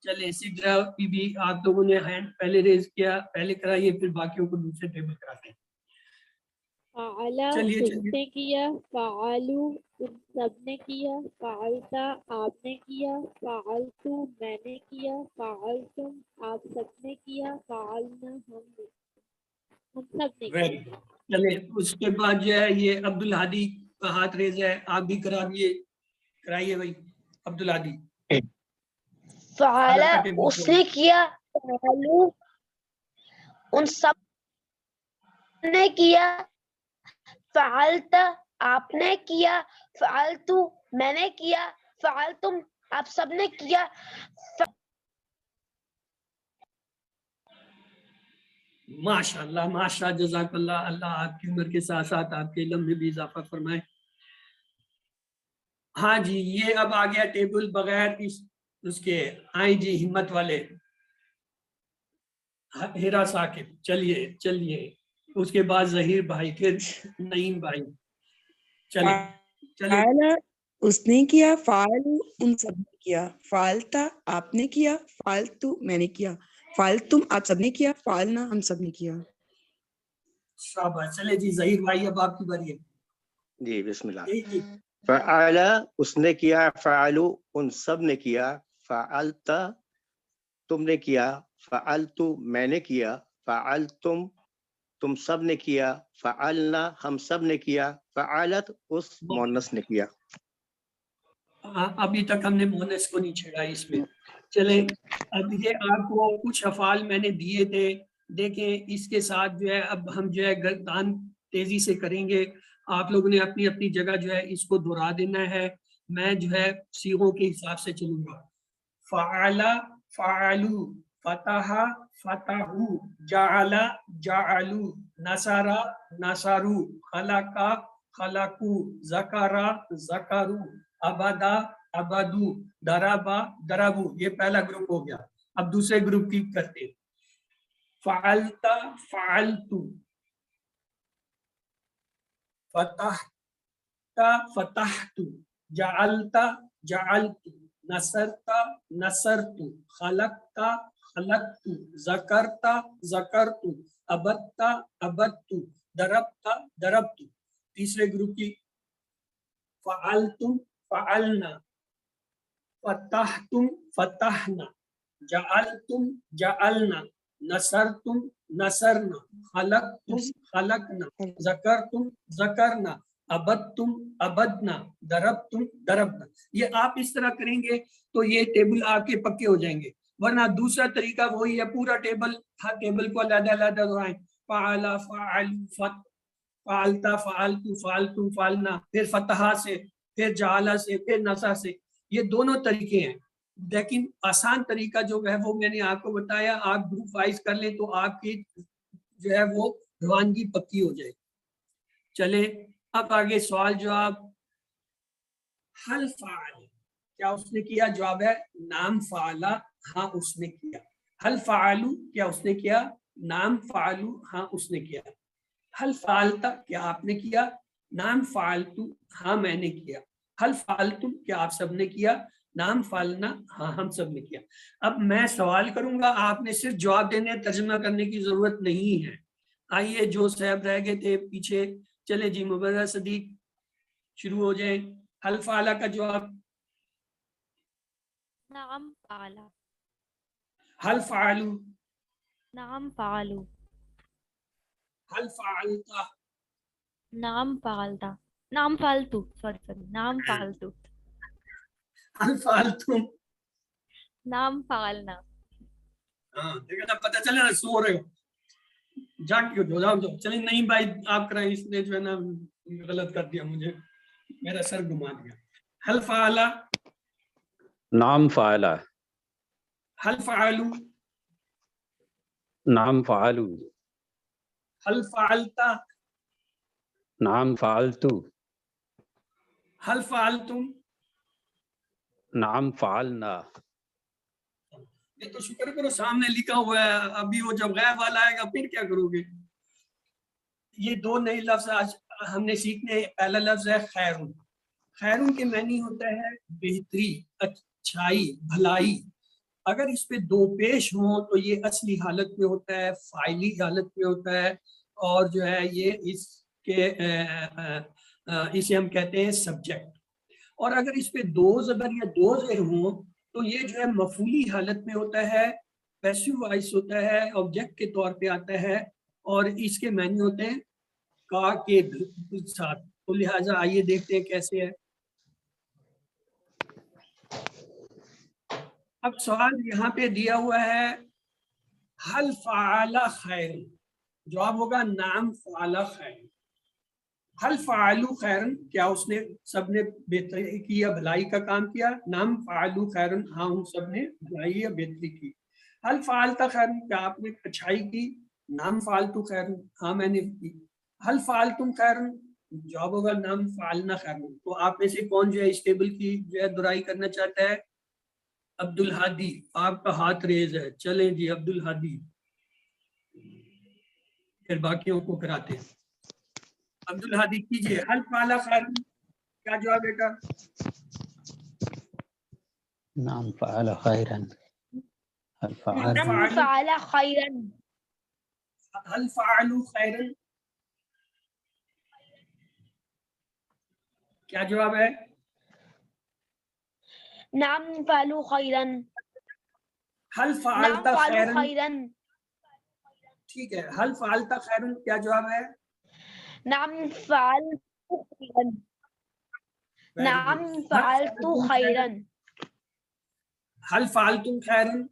چلیں سدرا بی بی آپ لوگوں نے ہینڈ پہلے ریز کیا، پہلے کرائیے، پھر باقیوں کو دوسرے ٹیبل کراتے ہیں. فعلا چلیے اس چلیے نے کیا، فعلو تم سب نے کیا، فعلتا آپ نے کیا، فعلتو میں نے کیا، فعلتم آپ سب نے کیا، فعلنا ہم سب نے ویری کیا. گڈ. چلیں اس کے بعد جو ہے یہ عبدالہادی کا ہاتھ ریز ہے، آپ بھی کرائیے بھائی عبدالہادی. فعلا اس نے کیا، فعلو ان سب نے کیا، فعلتا آپ نے کیا، فعلتو میں نے کیا، فعلتم آپ سب نے کیا. ماشاء اللہ ماشاء جزاک اللہ. اللہ آپ کی عمر کے ساتھ ساتھ آپ کے علم میں بھی اضافہ فرمائے. ہاں جی یہ اب آ گیا ٹیبل بغیر اس کے. آئیں جی ہمت والے، ہیرا ثاقب چلیے چلیے. اس کے بعد ظہیر بھائی، پھر نعیم بھائی. چلے فعلا اس نے کیا، فعلو ان سب نے کیا، فعلتا آپ نے کیا، فعلتو میں نے کیا، فعلتم آپ سب نے کیا، فعلنا ہم سب نے کیا. شاباش. چلے جی ظہیر بھائی اب آپ کی باری ہے. جی بسم اللہ. جی جی فعلا اس نے کیا، فعلو ان سب نے کیا، فعلتا تم نے کیا، فعلتو میں نے کیا، فعلتم تم سب نے کیا، فعلنا ہم سب نے کیا، فعلت اس مؤنث نے کیا. ابھی تک ہم نے مونس کو نہیں چھیڑا اس میں. چلیں اب یہ آپ کو کچھ افعال میں نے دیے تھے، دیکھیں اس کے ساتھ جو ہے اب ہم جو ہے گردان تیزی سے کریں گے. آپ لوگوں نے اپنی اپنی جگہ جو ہے اس کو دہرا دینا ہے. میں جو ہے صیغوں کے حساب سے چلوں گا. فعلا فعلو، فتح فتحو، جعل جعلو، نصر نصرو، خلق خلقو، ذکر ذکرو، ابدا ابدو، دربا دربو. یہ پہلا گروپ ہو گیا. اب دوسرے گروپ کی کرتے ہیں. فعلتا فعلتو، فتحتا فتحتو، جعلتا جعلتو، نصرتا نصرت، خلقتا خلقت، ذکرتا ذکرت، ابتا ابدت، ضربتا ضربت. تیسرے گروپ کی فعلتم فعلنا، فتحتم فتحنا، جعلتم جعلنا، نصرتم نصرنا، خلقتم خلقنا، ذکرتم ذکرنا، ابدتم ابدنا، ضربتم ضربنا. یہ آپ اس طرح کریں گے تو یہ ٹیبل آپ کے پکے ہو جائیں گے. ورنہ دوسرا طریقہ وہی ہے، پورا ٹیبل ہر ٹیبل کو علیحدہ علیحدہ دہرائیں. فعل فعل فعلتا فعلتو فعلتم فعلنا، پھر فتحہ سے، پھر جعلہ سے، پھر نصر سے. یہ دونوں طریقے ہیں، لیکن آسان طریقہ جو ہے وہ میں نے آپ کو بتایا. آپ گروپ وائز کر لیں تو آپ کی جو ہے وہ روانگی پکی ہو جائے. چلے اب آگے سوال جواب. حل فعل، کیا اس نے کیا؟ جواب ہے نام فعلا، ہاں اس نے کیا. حل فعلو، کیا اس نے کیا؟ نام فعلو، ہاں اس نے کیا. حل فعلتا، کیا آپ نے کیا؟ نام فعلتو، ہاں میں نے کیا. حل فعلتم، کیا آپ سب نے کیا؟ نام فعلنا، ہاں ہم سب نے کیا. اب میں سوال کروں گا، آپ نے صرف جواب دینے، ترجمہ کرنے کی ضرورت نہیں ہے. آئیے جو صاحب رہ گئے تھے پیچھے، چلے جی مبرر صدیق شروع ہو جائیں. حل فعلا کا جواب. نعم فعلا. حل فعلو. نعم فعلوا. حل فعلتا. نعم فعلتا. نعم فعلتو. سوری نعم فعلتو. حل فعلتم. نعم فعلنا. ہاں دیکھا نا، پتہ چلے نا سو رہے ہو، جاگ کیوں ہو جاؤ. چلیں نہیں بھائی آپ کرائیں، اس نے جو ہے نا غلط کر دیا، مجھے میرا سر گھما دیا. حل فعلا. نعم فعلا. حل فعلو. نعم فعلوا. حل فعلتا. نعم فعلتو. حل فعلتم. نعم فعلنا. یہ تو شکر کرو سامنے لکھا ہوا ہے، ابھی وہ جب غیب والا آئے گا پھر کیا کرو گے؟ یہ دو نئے لفظ آج ہم نے سیکھنے. پہلا لفظ ہے خیرون. خیرون کے معنی ہوتا ہے بہتری، اچھائی، بھلائی. اگر اس پہ دو پیش ہوں تو یہ اصلی حالت میں ہوتا ہے، فاعلی حالت میں ہوتا ہے، اور جو ہے یہ اس کے اسے ہم کہتے ہیں سبجیکٹ. اور اگر اس پہ دو زبر یا دو زیر ہوں تو یہ جو ہے مفعولی حالت میں ہوتا ہے، پیسو وائس ہوتا ہے، آبجیکٹ کے طور پہ آتا ہے، اور اس کے معنی ہوتے ہیں کا کے ساتھ. تو لہٰذا آئیے دیکھتے ہیں کیسے ہے. اب سوال یہاں پہ دیا ہوا ہے حل فعل خیر، جواب ہوگا نعم فعل خیر. حل فعلوا خیرن، کیا اس نے سب نے بہتری کی یا بھلائی کا کام کیا؟ نعم فعلوا خیرن، ہاں ہم سب نے بھلائی یا بہتری کی. حل فعلت خیرن، کیا آپ نے اچھائی کی؟ نعم فعلت خیرن، ہاں میں نے کی. حل فعلتم خیرن، جواب ہوگا نعم فعلنا خیرن. تو آپ میں سے کون جو ہے اس ٹیبل کی جو ہے دہرائی کرنا چاہتا ہے؟ عبد الحادی، آپ کا ہاتھ ریز ہے. چلیں جی عبد الحادی، پھر باقیوں کو کراتے ہیں. عبد الحادی کیجیے. حل فعل خیرن، کیا جواب ہے کا؟ نعم فعل خيرا. هل فعل نعم فعل خيرا. حل فعلوا خیرن، کیا جواب ہے؟ نعم فعلوا خيرا. حل نعم فعلت فعلوا خیرن، خيرا. ٹھیک ہے. حل فعلت خیرن، کیا جواب ہے؟ نعم فعلت خيرا. نعم فعلت خيرا. حل فعلتم خیرن،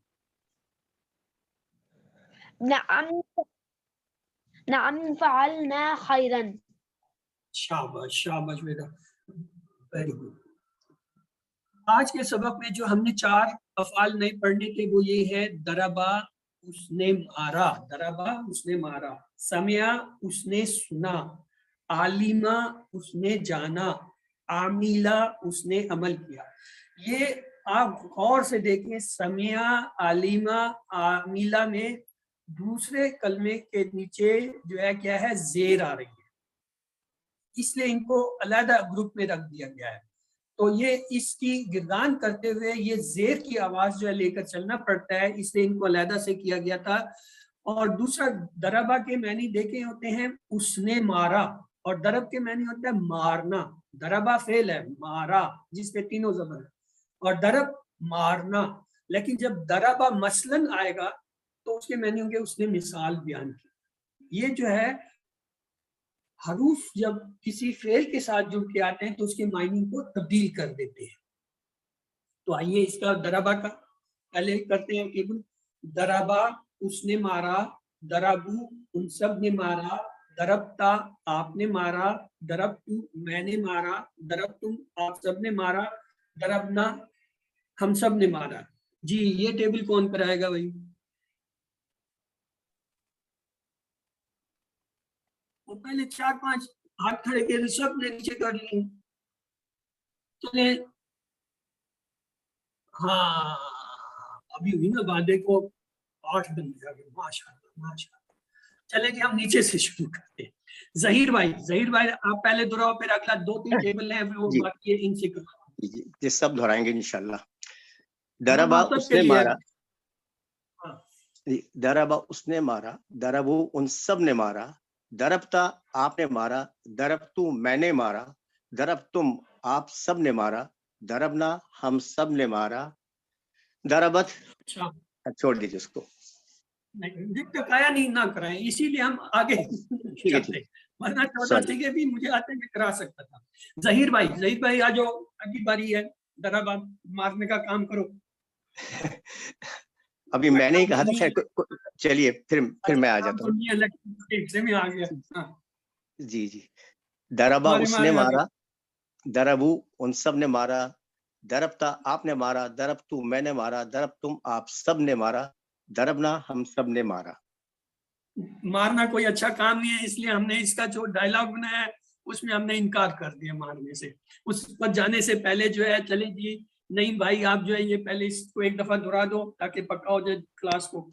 نعم فعلنا خيرا. شاباش شاباش بیٹا، ویری گڈ. آج کے سبق میں جو ہم نے 4 افعال نہیں پڑھنے تھے وہ یہ ہے ضربا، اس نے مارا. ضربا اس نے مارا. سمعا اس نے سنا. عالما اس نے جانا. عاملہ اس نے عمل کیا. یہ آپ غور سے دیکھیں، سمعا، عالما، عاملہ میں دوسرے کلمے کے نیچے جو ہے کیا ہے؟ زیر آ رہی ہے، اس لیے ان کو علیحدہ گروپ میں رکھ دیا گیا ہے. تو یہ اس کی گردان کرتے ہوئے یہ زیر کی آواز جو ہے لے کر چلنا پڑتا ہے، اس لیے ان کو علیحدہ سے کیا گیا تھا. اور دوسرا دربا کے معنی دیکھے ہوتے ہیں اس نے مارا، اور درب کے معنی ہوتا ہے مارنا. دربا فعل ہے مارا جس پہ تینوں زبر ہے، اور درب مارنا. لیکن جب دربا مثلاً آئے گا تو اس کے معنی ہوں گے اس نے مثال بیان کی. یہ جو ہے حروف جب کسی فعل کے ساتھ جڑ کے آتے ہیں تو اس کے معنی کو تبدیل کر دیتے ہیں. تو آئیے اس کا دربا کا پہلے کرتے ہیں کہ دربا اس نے مارا، دربو ان سب نے مارا، دربتا آپ نے مارا، دربتو میں نے مارا، دربتم آپ سب نے مارا، دربنا ہم سب نے مارا. جی یہ ٹیبل کون پر آئے گا بھائی؟ وہ پہلے 4-5 ہاتھ کھڑے کے سب نے نیچے کر لیے. چلے ہاں ابھی ہوئی نا بات، دیکھو 8 بن گیا ماشاء اللہ ماشاء اللہ. چلے جی ہم نیچے سے شروع کرتے ہیں. ظہیر بھائی آپ پہلے دہراؤ، پھر اگلا 2-3 ٹیبل ہیں وہ جی باقی ہے ان سے کرو. جی سب دہرائیں گے انشاءاللہ. دربا اس نے مارا، دربا اس نے مارا، دربو ان سب نے مارا، دربتا آپ نے مارا، دربتو میں نے مارا، دربتم آپ سب نے مارا، دربنا ہم سب نے مارا، دربت چھوڑ دیجیے اس کو. دکھایا نہیں نہ کرائیں، اسی لیے ہم آگے چلتے ہیں، ورنہ 14 سیکھے بھی مجھے آتے میں کرا سکتا تھا. ظہیر بھائی آ جاؤ، اگلی باری ہے، دربا مارنے کا کام کرو. ابھی میں نے ہی کہا تھا. چلیے پھر میں آ جاتا ہوں. جی دربا اس نے مارا، دربو ان سب نے مارا، دربتا آپ نے مارا، دربتو میں نے مارا، دربتم آپ سب نے مارا، دربنا ہم سب نے مارا. مارنا کوئی اچھا کام نہیں ہے، اس لیے ہم نے اس کا جو ڈائلاگ بنایا ہے اس میں ہم نے انکار کر دیا مارنے سے. اس پر جانے سے پہلے جو ہے چلیں جی نہیں بھائی آپ جو ہے یہ پہلے اس کو ایک دفعہ دہرا دو تاکہ پکا ہو جائے کلاس کو.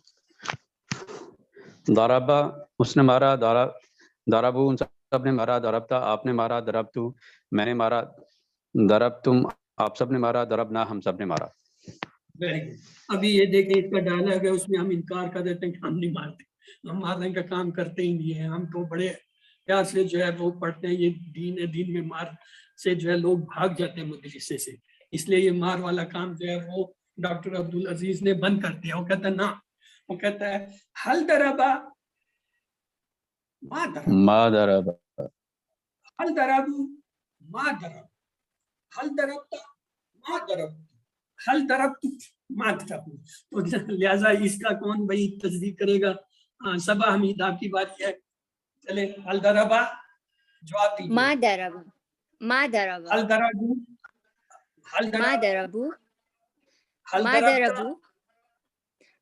دربا اس نے مارا، دربو ان سب نے مارا، دربتا آپ نے مارا، دربتو میں نے مارا، دربتم آپ سب نے مارا، دربنا ہم سب نے مارا. Very good. ابھی یہ دیکھیں اس کا ڈائلاگ ہے، اس میں ہم انکار کر دیتے ہیں کہ ہم نہیں مارتے، ہم مارنے کا کام کرتے ہی نہیں ہیں. ہم تو بڑے پیار سے جو ہے وہ پڑھتے ہیں، یہ دین ہے، دین میں مار سے جو ہے لوگ بھاگ جاتے ہیں مدرسے سے. اس لیے یہ مار والا کام جو ہے وہ ڈاکٹر عبدالعزیز نے بند کر دیا. وہ کہتا ہے نا، وہ کہتا ہے حل دربا ما دربا، حل دربو ما درب، حل دربتا ما درب، حل دربتو ما درب. تو لہذا اس کا کون بھائی تصدیق کرے گا؟ صبا حمید آپ کی بات ہے. چلے حل دربا جواب دیجیے. ما دربا، ما دربا، حل دربو، حل ما دربو، دربو، حل ما دربتا، دربو،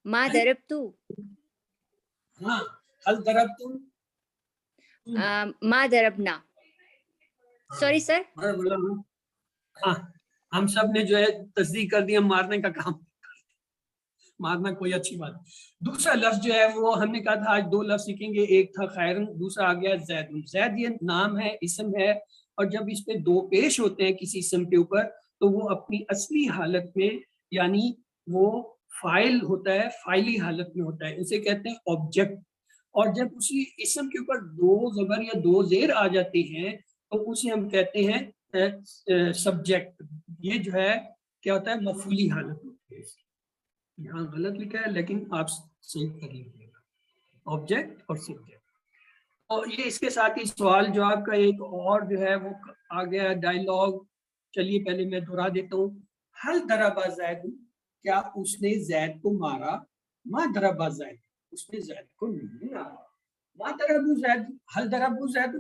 ما دربتو، ہاں حل دربتم، ما دربنا. Sorry sir. ہاں ہم سب نے جو ہے تصدیق کر دیا مارنے کا کام، مارنا کوئی اچھی بات. دوسرا لفظ جو ہے وہ ہم نے کہا تھا آج 2 لفظ سیکھیں گے، ایک تھا خیرن، دوسرا آ گیا زید. زید یہ نام ہے، اسم ہے، اور جب اس پہ 2 پیش ہوتے ہیں کسی اسم کے اوپر تو وہ اپنی اصلی حالت میں یعنی وہ فائل ہوتا ہے، فائلی حالت میں ہوتا ہے، اسے کہتے ہیں آبجیکٹ. اور جب اسی اسم کے اوپر 2 زبر یا 2 زیر آ جاتے ہیں تو اسے ہم کہتے ہیں سبجیکٹ. یہ جو ہے کیا ہوتا ہے مفعولی حالت ہوتی ہے. یہاں غلط لکھا ہے لیکن آپ صحیح کر لیجیے گا، آبجیکٹ اور سبجیکٹ. اور یہ اس کے ساتھ ہی سوال جواب کا ایک اور جو ہے وہ آ گیا ڈائلاگ. چلیے پہلے میں دہرا دیتا ہوں. حل دربا زید، کیا اس نے زید کو مارا؟ ما دربا زید، اس نے زید کو نہیں مارا. ما دربو زید، حل دربو زید،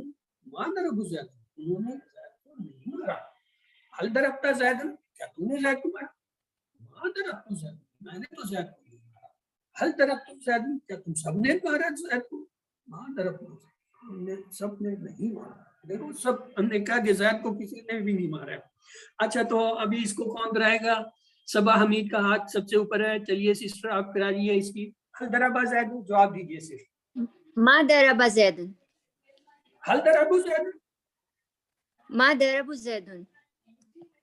ما دربو زید، انہوں نے زید کو نہیں مارا. حل دربتا زید، کیا تو نے زید کو مارا؟ ما دربتو زید، میں نے تو زید کو نہیں مارا. حل دربتم زید، کیا تم سب نے مارا زید کو؟ ما دربتو زید، ہم نے سب نے نہیں مارا. دیکھو سب ہم نے کہا کہ زید کو کسی نے بھی نہیں مارا. اچھا تو ابھی اس کو کون کرائے گا؟ صبا حمید کا ہاتھ سب سے اوپر ہے. چلیے سسٹر آپ کرائیے اس کی. حل دربا زید، جواب دیجیے صرف. ما دربا زید، حل دربو زید، ما دربو زید،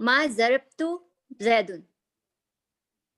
ما ضربت زيد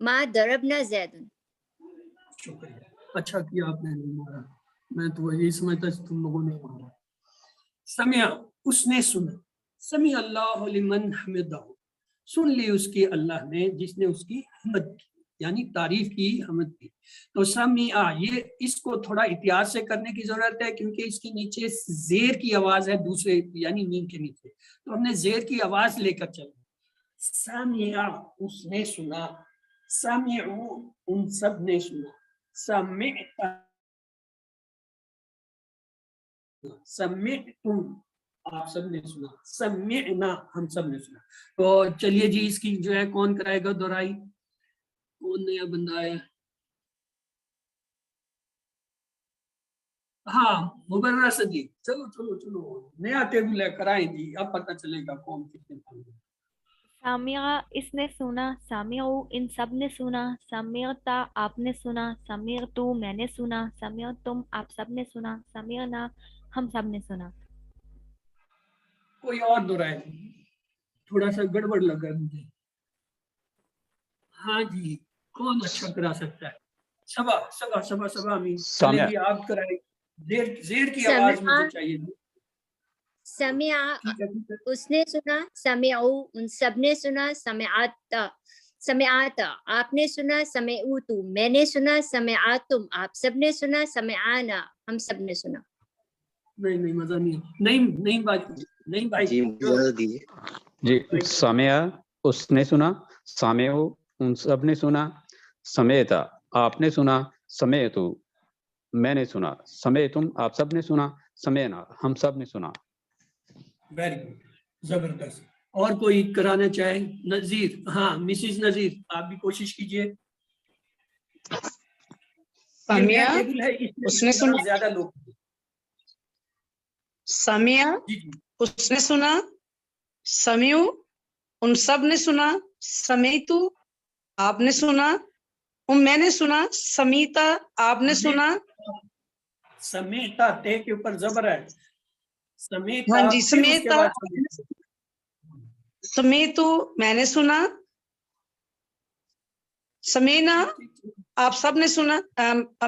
ما ضربنا زيد شکریہ اچھا کیا آپ نے نہیں مارا میں تو یہی سمجھتا تم لوگوں نے مارا سمع اس نے سنا سمع اللہ لمن حمدہ سن لی اس کی اللہ نے جس نے اس کی حمد کی یعنی تعریف کی حمد کی تو سمع یہ اس کو تھوڑا احتیاط سے کرنے کی ضرورت ہے کیونکہ اس کے نیچے زیر کی آواز ہے دوسرے یعنی میم کے نیچے تو ہم نے زیر کی آواز لے کر چلنا سمع اس نے سنا سمعوا ان سب نے سنا سمعت سمعتم آپ سب نے سنا سمعنا ہم سب نے سنا تو چلیے جی اس کی جو ہے کون کرائے گا دہرائی کون نیا بندہ ہے ہاں مبررہ صدیق چلو چلو چلو نیا ٹیبل ہے کرائیں جی اب پتہ چلے گا کون کتنے پڑھیں سامعہ اس نے سنا سامعو ان سب نے سنا سمعتا آپ نے سنا سمعتو میں نے سنا سمعتم آپ سب نے سنا سمعنا ہم سب نے سنا کوئی اور دہرائے تھوڑا سا گڑبڑ لگا مجھے ہاں جی کون اچھا کرا سکتا ہے سبا سبا سبا سبا امین چلے سامع جی آپ کرائیں زیر کی آواز سمع مجھے چاہیے سمع ٹھیک ہے ٹھیک ہے اس نے سنا سمعوا ان سب نے سنا سمعت سمعت آپ نے سنا سمعوت میں نے سنا سمعتم آپ سب نے سنا سمعنا ہم سب نے سنا نہیں نہیں مزہ نہیں نہیں بات نہیں بھائی جی مجھے اجازت دیجیے جی سامع اس نے سنا سامعو ان سب نے سنا سمیتا آپ نے سنا سمیتو میں نے سنا سمیتم آپ سب نے سنا سمینا ہم سب نے سنا ویری گڈ زبردست اور کوئی کرانا چاہے نذیر ہاں مسز نذیر آپ بھی کوشش کیجئے یہ نیا سامعہ ٹیبل ہے اس اس نے میں سنا زیادہ لوگ سامعہ جی جی اس نے سنا سمیعو ان سب نے سنا سمیتو آپ نے سنا میں نے سنا سمیتا آپ نے سنا سمیتا تے کے اوپر زبر ہے سمیتا ہاں جی پھر اس کے سمیتا بعد چلیے سمیتو میں نے سنا سمینا آپ سب نے سنا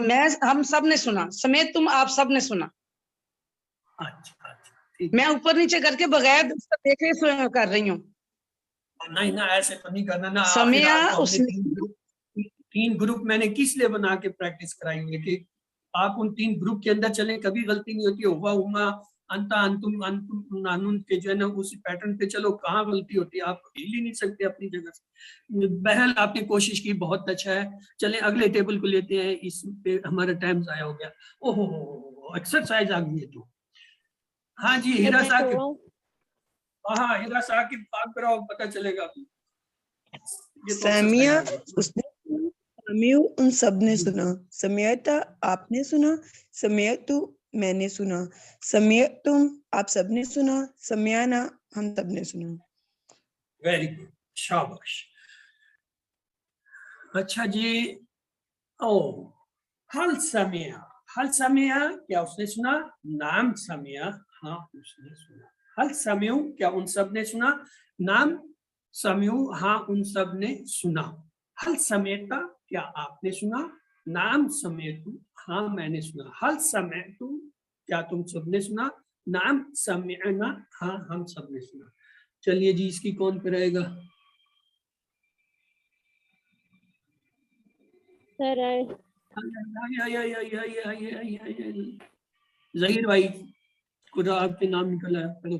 میں ہم سب نے سنا سمیت تم آپ سب نے سنا اچھا اچھا ٹھیک میں اوپر نیچے کر کے بغیر دیکھے کر رہی ہوں نہیں نہ ایسے تو نہیں کرنا نا آخر سمیع آپ کو ہم اس نے نے تین گروپ میں نے کس لیے بنا کے پریکٹس کرائی ہے کہ آپ ان تین گروپ کے اندر چلیں کبھی غلطی نہیں ہوتی ہوا ہما انتا انتم انتم نانون کے جو ہے نا اسی پیٹرن پہ چلو کہاں غلطی ہوتی ہے آپ ہل ہی نہیں سکتے اپنی جگہ سے بہرحال آپ نے کوشش کی بہت اچھا ہے چلیں اگلے ٹیبل کو لیتے ہیں اس پہ ہمارا ٹائم ضائع ہو گیا اوہ ایکسرسائز آ گئی ہے تو ہاں جی ہیرا میں ثاقب چھوڑا ہوں ہاں ہیرا ثاقب آپ کراؤ پتہ چلے گا یہ تو سامعہ exercise ہے۔ اس نے سنا سمیع ان سب نے سنا سمیعتا آپ نے سنا سمیعتو میں نے سنا سمیعتم آپ سب نے سنا سمیعنا ہم سب نے سنا ویری گڈ شاباش اچھا جی او حل سمع کیا اس نے سنا نام سمع ہاں اس نے سنا حل سمعو کیا ان سب نے سنا نام سمعو ہاں ان سب نے سنا حل سمیتا کیا آپ نے سنا نام سمیتو ہاں میں نے سنا حل سمعتو کیا تم سب نے سنا نام سمعنا ہاں ہم سب نے سنا چلیے جی اس کی کون کرائے گا سر ظہیر بھائی خدا آپ کے نام نکلا ہے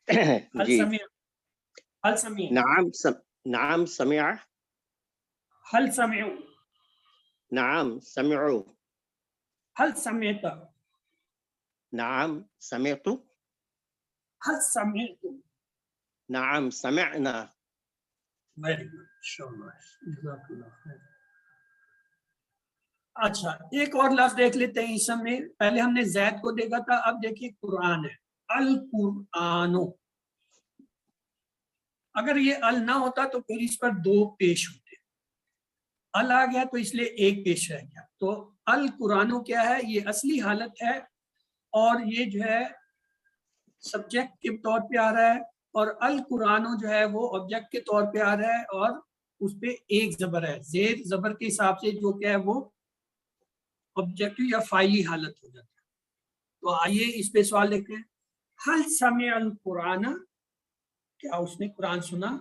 حل جی سمع حل سمع نعم سمع حل سمعو نعم سمعوا حل سمعت نعم سمعت حل سمعتم نعم سمعنا ویری گڈ شاباش جزاک اللہ خیر اچھا ایک اور لفظ دیکھ لیتے ہیں اس میں پہلے ہم نے زید کو دیکھا تھا اب دیکھیے قرآن ہے القرآنو اگر یہ ال نہ ہوتا تو پھر اس پر دو پیش ہوتے ال آ گیا تو اس لیے ایک پیش رہ گیا تو القرآنو کیا ہے یہ اصلی حالت ہے اور یہ جو ہے سبجیکٹ کے طور پہ آ رہا ہے، اور القرآن جو ہے وہ آبجیکٹ کے طور پہ آ رہا ہے اور اس پہ ایک زبر ہے، زیر زبر کے حساب سے جو کیا ہے وہ آبجیکٹو یا فائلی حالت ہو جاتا ہے۔ تو آئیے اس پہ سوال دیکھتے ہیں، حل سمع القرآن، کیا اس نے قرآن سنا؟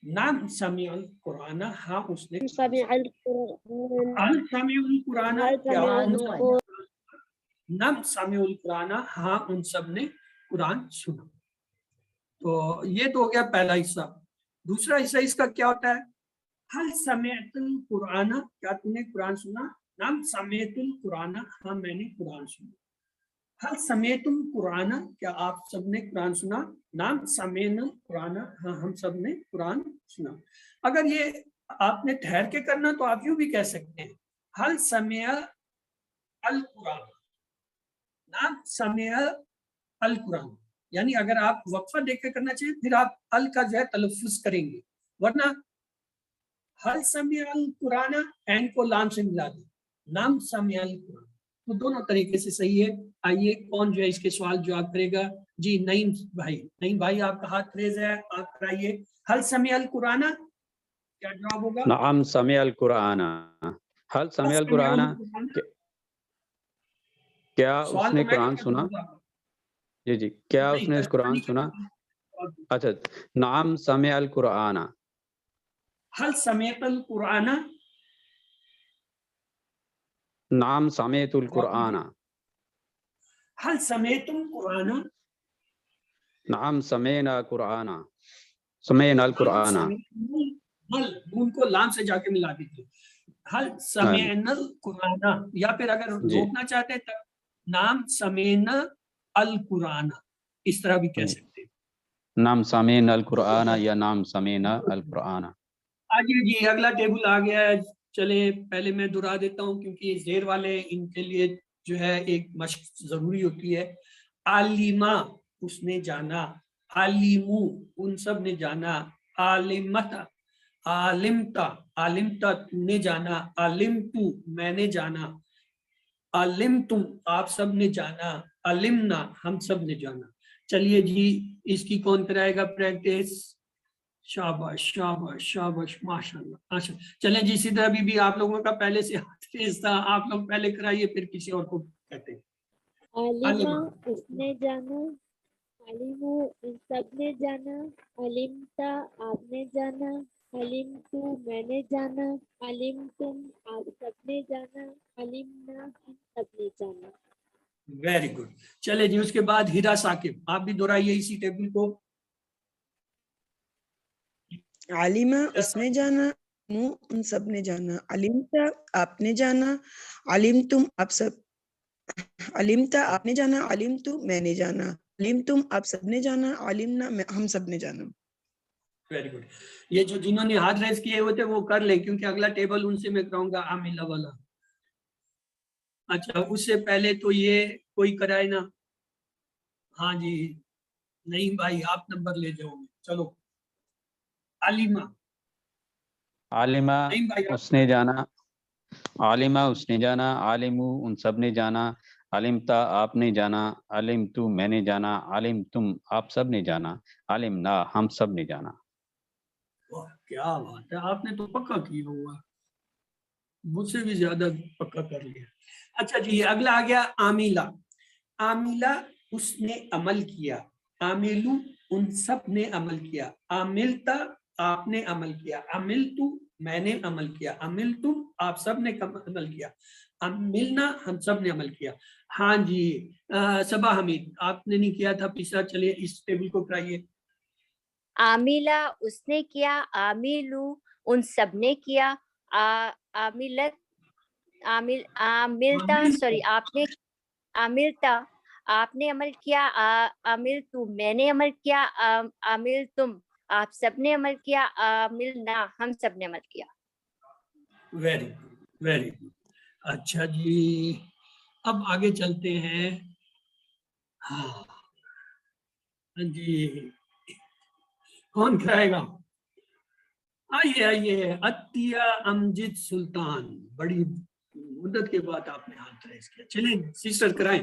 نعم سمع القرآن، ہاں اس نے سمع القرآن حل سمع القرآن، هل کیا سمع ان القرآن نعم سمع القرآن، ہاں ان سب نے قرآن سنا۔ تو یہ تو ہو گیا پہلا حصہ۔ دوسرا حصہ اس کا کیا ہوتا ہے؟ حل سمعت القرآن، کیا تم نے قرآن سنا؟ نعم سمعت القرآن، ہاں میں نے قرآن سنا۔ حل سمعتم القرآن، کیا آپ سب نے قرآن سنا؟ نعم سمعنا القرآن، ہاں ہم سب نے قرآن سنا۔ اگر یہ آپ نے ٹھہر کے کرنا تو آپ یوں بھی کہہ سکتے ہیں، حل سمع القرآن، نعم سمع القرآن، یعنی اگر آپ وقفہ دیکھ کے کرنا چاہیں پھر آپ ال کا جو ہے تلفظ کریں گے، ورنہ حل سمع القرآن این کو لام سے ملا دیں، نعم سمع القرآن، تو دونوں طریقے سے صحیح ہے۔ آئیے کون جو ہے اس کے سوال جواب کرے گا؟ جی نعیم بھائی، نعیم بھائی آپ کا ہاتھ ریز ہے، آپ کرائیے۔ حل سمع القرآن، کیا جواب ہوگا؟ نعم سمع القرآن، حل سمع القرآن، کیا اس سوال نے تو میں قرآن کر سنا؟ دوں گا۔ جی جی، کیا اس نہیں، نے ترجمہ قرآن نہیں سنا؟ کرنا۔ اچھا، نعم سمع القرآن، حل سمعت القرآن، نعم سمعت القرآن، حل سمعتم القرآن، نعم سمعنا قرآن، سمعنا القرآن، حل نون کو لام سے جا کے ملا دیجیے، حل سمعنا القرآن، یا پھر اگر جی روکنا چاہتے ہیں تب نام سمعنا القرآن، اس طرح بھی کہہ جی، سکتے ہیں۔ نعم سمعنا القرآن یا نعم سمعنا القرآن۔ آگے جی اگلا ٹیبل آ گیا ہے، چلے پہلے میں دہرا دیتا ہوں کیونکہ یہ زیر والے ان کے لیے جو ہے ایک مشق ضروری ہوتی ہے۔ عالمہ اس نے جانا، عالمو ان سب نے جانا، عالمت عالمتا عالمتا تو نے جانا، عالمتو میں نے جانا، علمتم آپ سب نے جانا، علمنا ہم سب نے جانا۔ چلیے جی اس کی کون کرائے گا پریکٹس؟ شاباش شاباش شاباش، ماشاءاللہ ماشاء اللہ۔ چلیں جی اسی طرح بھی آپ لوگوں کا پہلے سے ہاتھ ریز تھا، آپ لوگ پہلے کرائیے پھر کسی اور کو کہتے ہیں۔ عالمہ اس نے جانا، علیمو ان سب نے جانا، علمتا آپ نے جانا، علمتو میں نے جانا، علمتم آپ سب نے جانا، علمنا ہم سب نے جانا۔ Very good. چلے جی اس کے بعد ہیرا ثاقب، آپ بھی دہرائیے اسی ٹیبل کو۔ عالمہ اس نے جانا، علمو ان سب نے جانا، علمتا آپ نے جانا، علمتم آپ سب، علمتا آپ نے جانا، علمتو میں نے جانا، علمتم آپ سب نے جانا، علمنا ہم سب نے جانا۔ Very good. یہ جو جنہوں نے ہاتھ ریز کیے ہوئے تھے وہ کر لیں کیونکہ اگلا ٹیبل ان سے میں کراؤں گا عاملہ والا۔ اچھا اس سے پہلے تو یہ کوئی کرائے نا؟ ہاں جی نہیں بھائی آپ نمبر لے جاؤ گے، چلو علیمہ، عالمہ نہیں بھائی آپ اس نے جانا، عالمہ اس نے جانا، عالمو ان سب نے جانا، علمتا آپ نے جانا، علمتو میں نے جانا، علمتم آپ سب نے جانا، علمنا ہم سب نے جانا۔ واہ، کیا بات ہے، آپ نے تو پکا کیا ہوا، مجھ سے بھی زیادہ پکا کر لیا۔ اچھا جی اگلا آ گیا عاملہ، عاملہ اس نے عمل کیا، عاملو ان سب نے عمل کیا، عاملتا آپ نے عمل کیا، عملتو میں نے عمل کیا، عملتم آپ سب نے عمل کیا، عملنا ہم سب نے عمل کیا۔ ہاں جی صبا حمید آپ نے نہیں کیا تھا پچھلا، چلیے اس ٹیبل کو کرائیے۔ عاملہ اس نے کیا، عاملو ان سب نے کیا، عاملت عاملتا سوری آپ نے، عاملتا آپ نے عمل کیا، عاملتو میں نے عمل کیا، عاملتم آپ سب نے عمل کیا، عاملنا ہم سب نے عمل کیا۔ Very good very good. اچھا جی اب آگے چلتے ہیں۔ ہاں جی کون کرائے گا؟ آئیے آئیے، عطیہ امجد سلطان، بڑی مدت کے بعد آپ نے ہاتھ ریز کیا، چلیں سسٹر کرائیں۔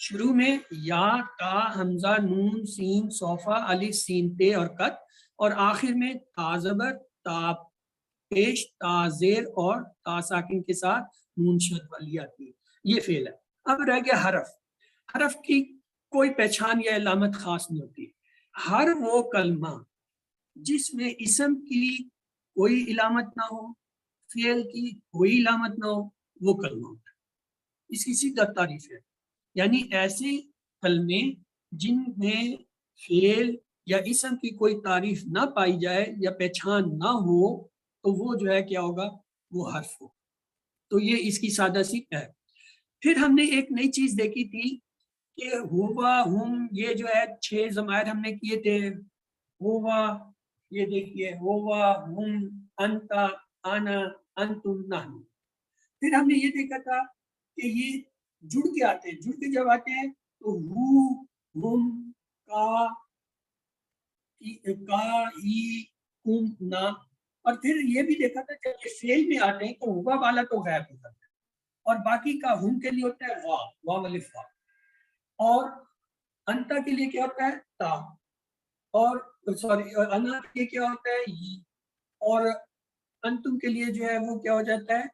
شروع میں یا تا حمزہ نون سین صوفہ الف سین تے اور قط، اور آخر میں تا زبر تا پیش تا زیر اور تا ساکن کے ساتھ نون شد والی آتی ہے. یہ فعل ہے. اب رہ گیا حرف. حرف کی کوئی پہچان یا علامت خاص نہیں ہوتی. ہر وہ کلمہ جس میں اسم کی کوئی علامت نہ ہو، فعل کی کوئی علامت نہ ہو، وہ کلمہ ہوتا ہے. اس کی سیدھا تعریف ہے. یعنی ایسے کلمے جن میں فعل یا اسم کی کوئی تعریف نہ پائی جائے یا پہچان نہ ہو تو وہ جو ہے کیا ہوگا، وہ حرف ہو. تو یہ اس کی سادہ سی ہے. پھر ہم نے ایک نئی چیز دیکھی تھی کہ ہوا ہم، یہ جو ہے 6 ضمائر ہم نے کیے تھے. ہوا، یہ دیکھیے ہوا ہم، انتا، انا، انتم، نحن. پھر ہم نے یہ دیکھا تھا کہ یہ جڑ کے آتے ہیں. جڑ کے جب آتے ہیں تو ہو، ہم، کا، ہی، کم، نا. اور پھر یہ بھی دیکھا تھا کہ یہ فعل میں آتے ہیں تو ہوا والا تو غائب ہوتا ہے اور باقی کا ہم کے لیے ہوتا ہے وا، واو الف وا. اور انتا کے لیے کیا ہوتا ہے تا، اور سوری انا کے لیے کیا ہوتا ہے ی، اور انتم کے لیے جو ہے وہ کیا ہو جاتا ہے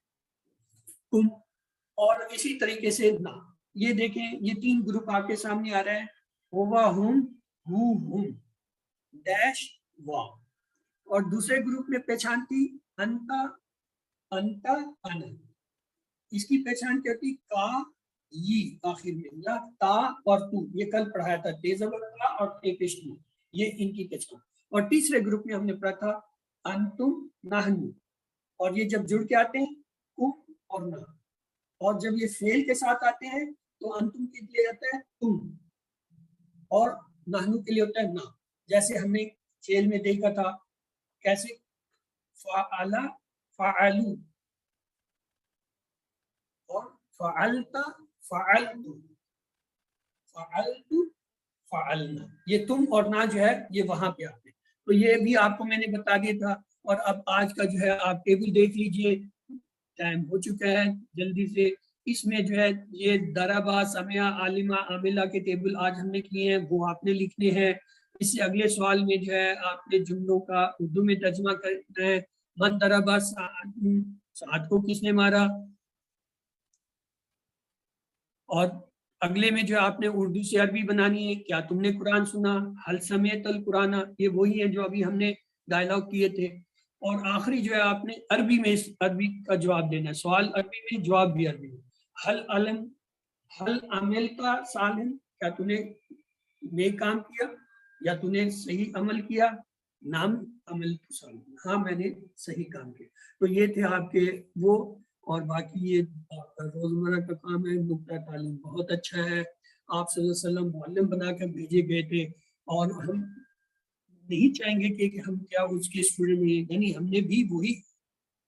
کم. اور اسی طریقے سے نا. یہ دیکھیں یہ 3 گروپ آپ کے سامنے آ رہے ہیں. ہوا ہم، ہو ہم، ڈیش وا. اور دوسرے گروپ میں پہچان تھی انتا، انتا، انا. اس کی پہچان کیا ہوتی؟ کا، ی آخر میں، یا تا اور تو. یہ کل پڑھایا تھا تے زبر کا اور تے پیش تو. یہ ان کی پہچان. اور تیسرے گروپ میں ہم نے پڑھا تھا انتم، نحن. اور یہ جب جڑ کے آتے ہیں کم اور نا. اور جب یہ فعل کے ساتھ آتے ہیں تو انتم کے لیے آتا ہے تم اور نحن کے لیے ہوتا ہے نا. جیسے ہم نے فعل میں دیکھا تھا کیسے فعل، فعلوا، اور فعلت، فعلت، فعلت، فعلنا. یہ تم اور نا جو ہے یہ وہاں پہ آتے ہیں. تو یہ بھی آپ کو میں نے بتا دیا تھا. اور اب آج کا جو ہے آپ ٹیبل دیکھ لیجئے، ٹائم ہو چکا ہے جلدی سے. اس میں جو ہے یہ دربا، سمعا، عالمہ، عاملہ کے ٹیبل آج ہم نے کیے ہیں، وہ آپ نے لکھنے ہیں. اس سے اگلے سوال میں جو ہے آپ نے جملوں کا اردو میں ترجمہ کرنا ہے. من دربا سعد، سعد کو کس نے مارا. اور اگلے میں جو آپ نے اردو سے عربی بنانی ہے. کیا تم نے قرآن سنا، حل سمیت القرآن. یہ وہی ہے جو ابھی ہم نے ڈائلاگ کیے تھے. اور آخری جو ہے آپ نے عربی میں اس عربی کا جواب دینا ہے. سوال عربی میں، جواب بھی عربی میں. حل علم، حل عمل کا سالم، کیا تم نے نیک کام کیا یا تم نے صحیح عمل کیا. نام عمل سالم، ہاں میں نے صحیح کام کیا. تو یہ تھے آپ کے وہ. اور باقی یہ آپ کا روزمرہ کا کام ہے. نقطہ تعلیم بہت اچھا ہے. آپ صلی اللہ علیہ وسلم معلم بنا کر بھیجے گئے تھے اور ہم نہیں چاہیں گے کہ ہم کیا اس کے اسٹوڈنٹ میں، یعنی ہم نے بھی وہی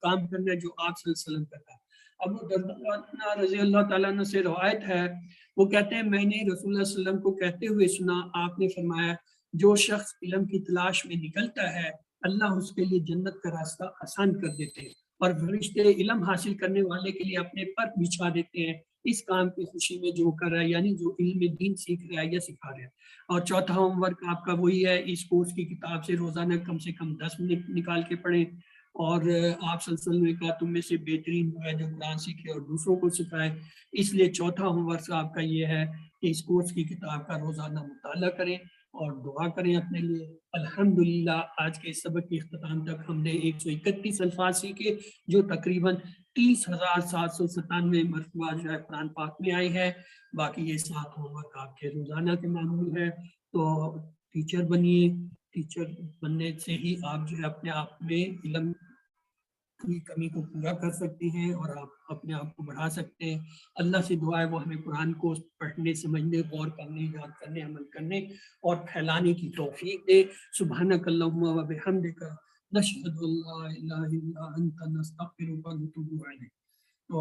کام کرنا ہے جو آپ صلی اللہ علیہ وسلم کرتا ہے. ابو درداء رضی اللہ تعالیٰ عنہ سے روایت ہے، وہ کہتے ہیں میں نے رسول اللہ صلی اللہ علیہ وسلم کو کہتے ہوئے سنا، آپ نے فرمایا جو شخص علم کی تلاش میں نکلتا ہے اللہ اس کے لیے جنت کا راستہ آسان کر دیتے ہیں اور فرشتے علم حاصل کرنے والے کے لیے اپنے پر بچھا دیتے ہیں اس کام کی خوشی میں جو کر رہا ہے، یعنی جو علم دین سیکھ رہا ہے یا سکھا رہا ہے. اور چوتھا ہوم ورک آپ کا وہی ہے، اس کورس کی کتاب سے روزانہ کم سے کم 10 منٹ نکال کے پڑھیں. اور آپ صلی اللہ علیہ وسلم نے کہا تم میں سے بہترین وہ ہے جو قرآن سیکھے اور دوسروں کو سکھائے. اس لیے چوتھا ہوم ورک آپ کا یہ ہے کہ اس کورس کی کتاب کا روزانہ مطالعہ کریں اور دعا کریں اپنے لیے. الحمدللہ آج کے سبق کے اختتام تک ہم نے 131 الفاظ سیکھے جو تقریباً 30,797 مرتبہ جو ہے قرآن پاک میں آئی ہے. باقی یہ 7 ہوم ورک آپ کے روزانہ کے معمول ہے. تو ٹیچر بنیے. ٹیچر بننے سے ہی آپ جو ہے اپنے آپ میں علم کی کمی کو پورا کر سکتے ہیں اور آپ اپنے آپ کو بڑھا سکتے ہیں. اللہ سے دعا ہے وہ ہمیں قرآن کو پڑھنے، سمجھنے، غور کرنے، یاد کرنے، عمل کرنے اور پھیلانے کی توفیق دے. سبحانک اللہم و بحمدک، نشہد ان لا الہ الا انت، نستغفرک و نتوب الیک.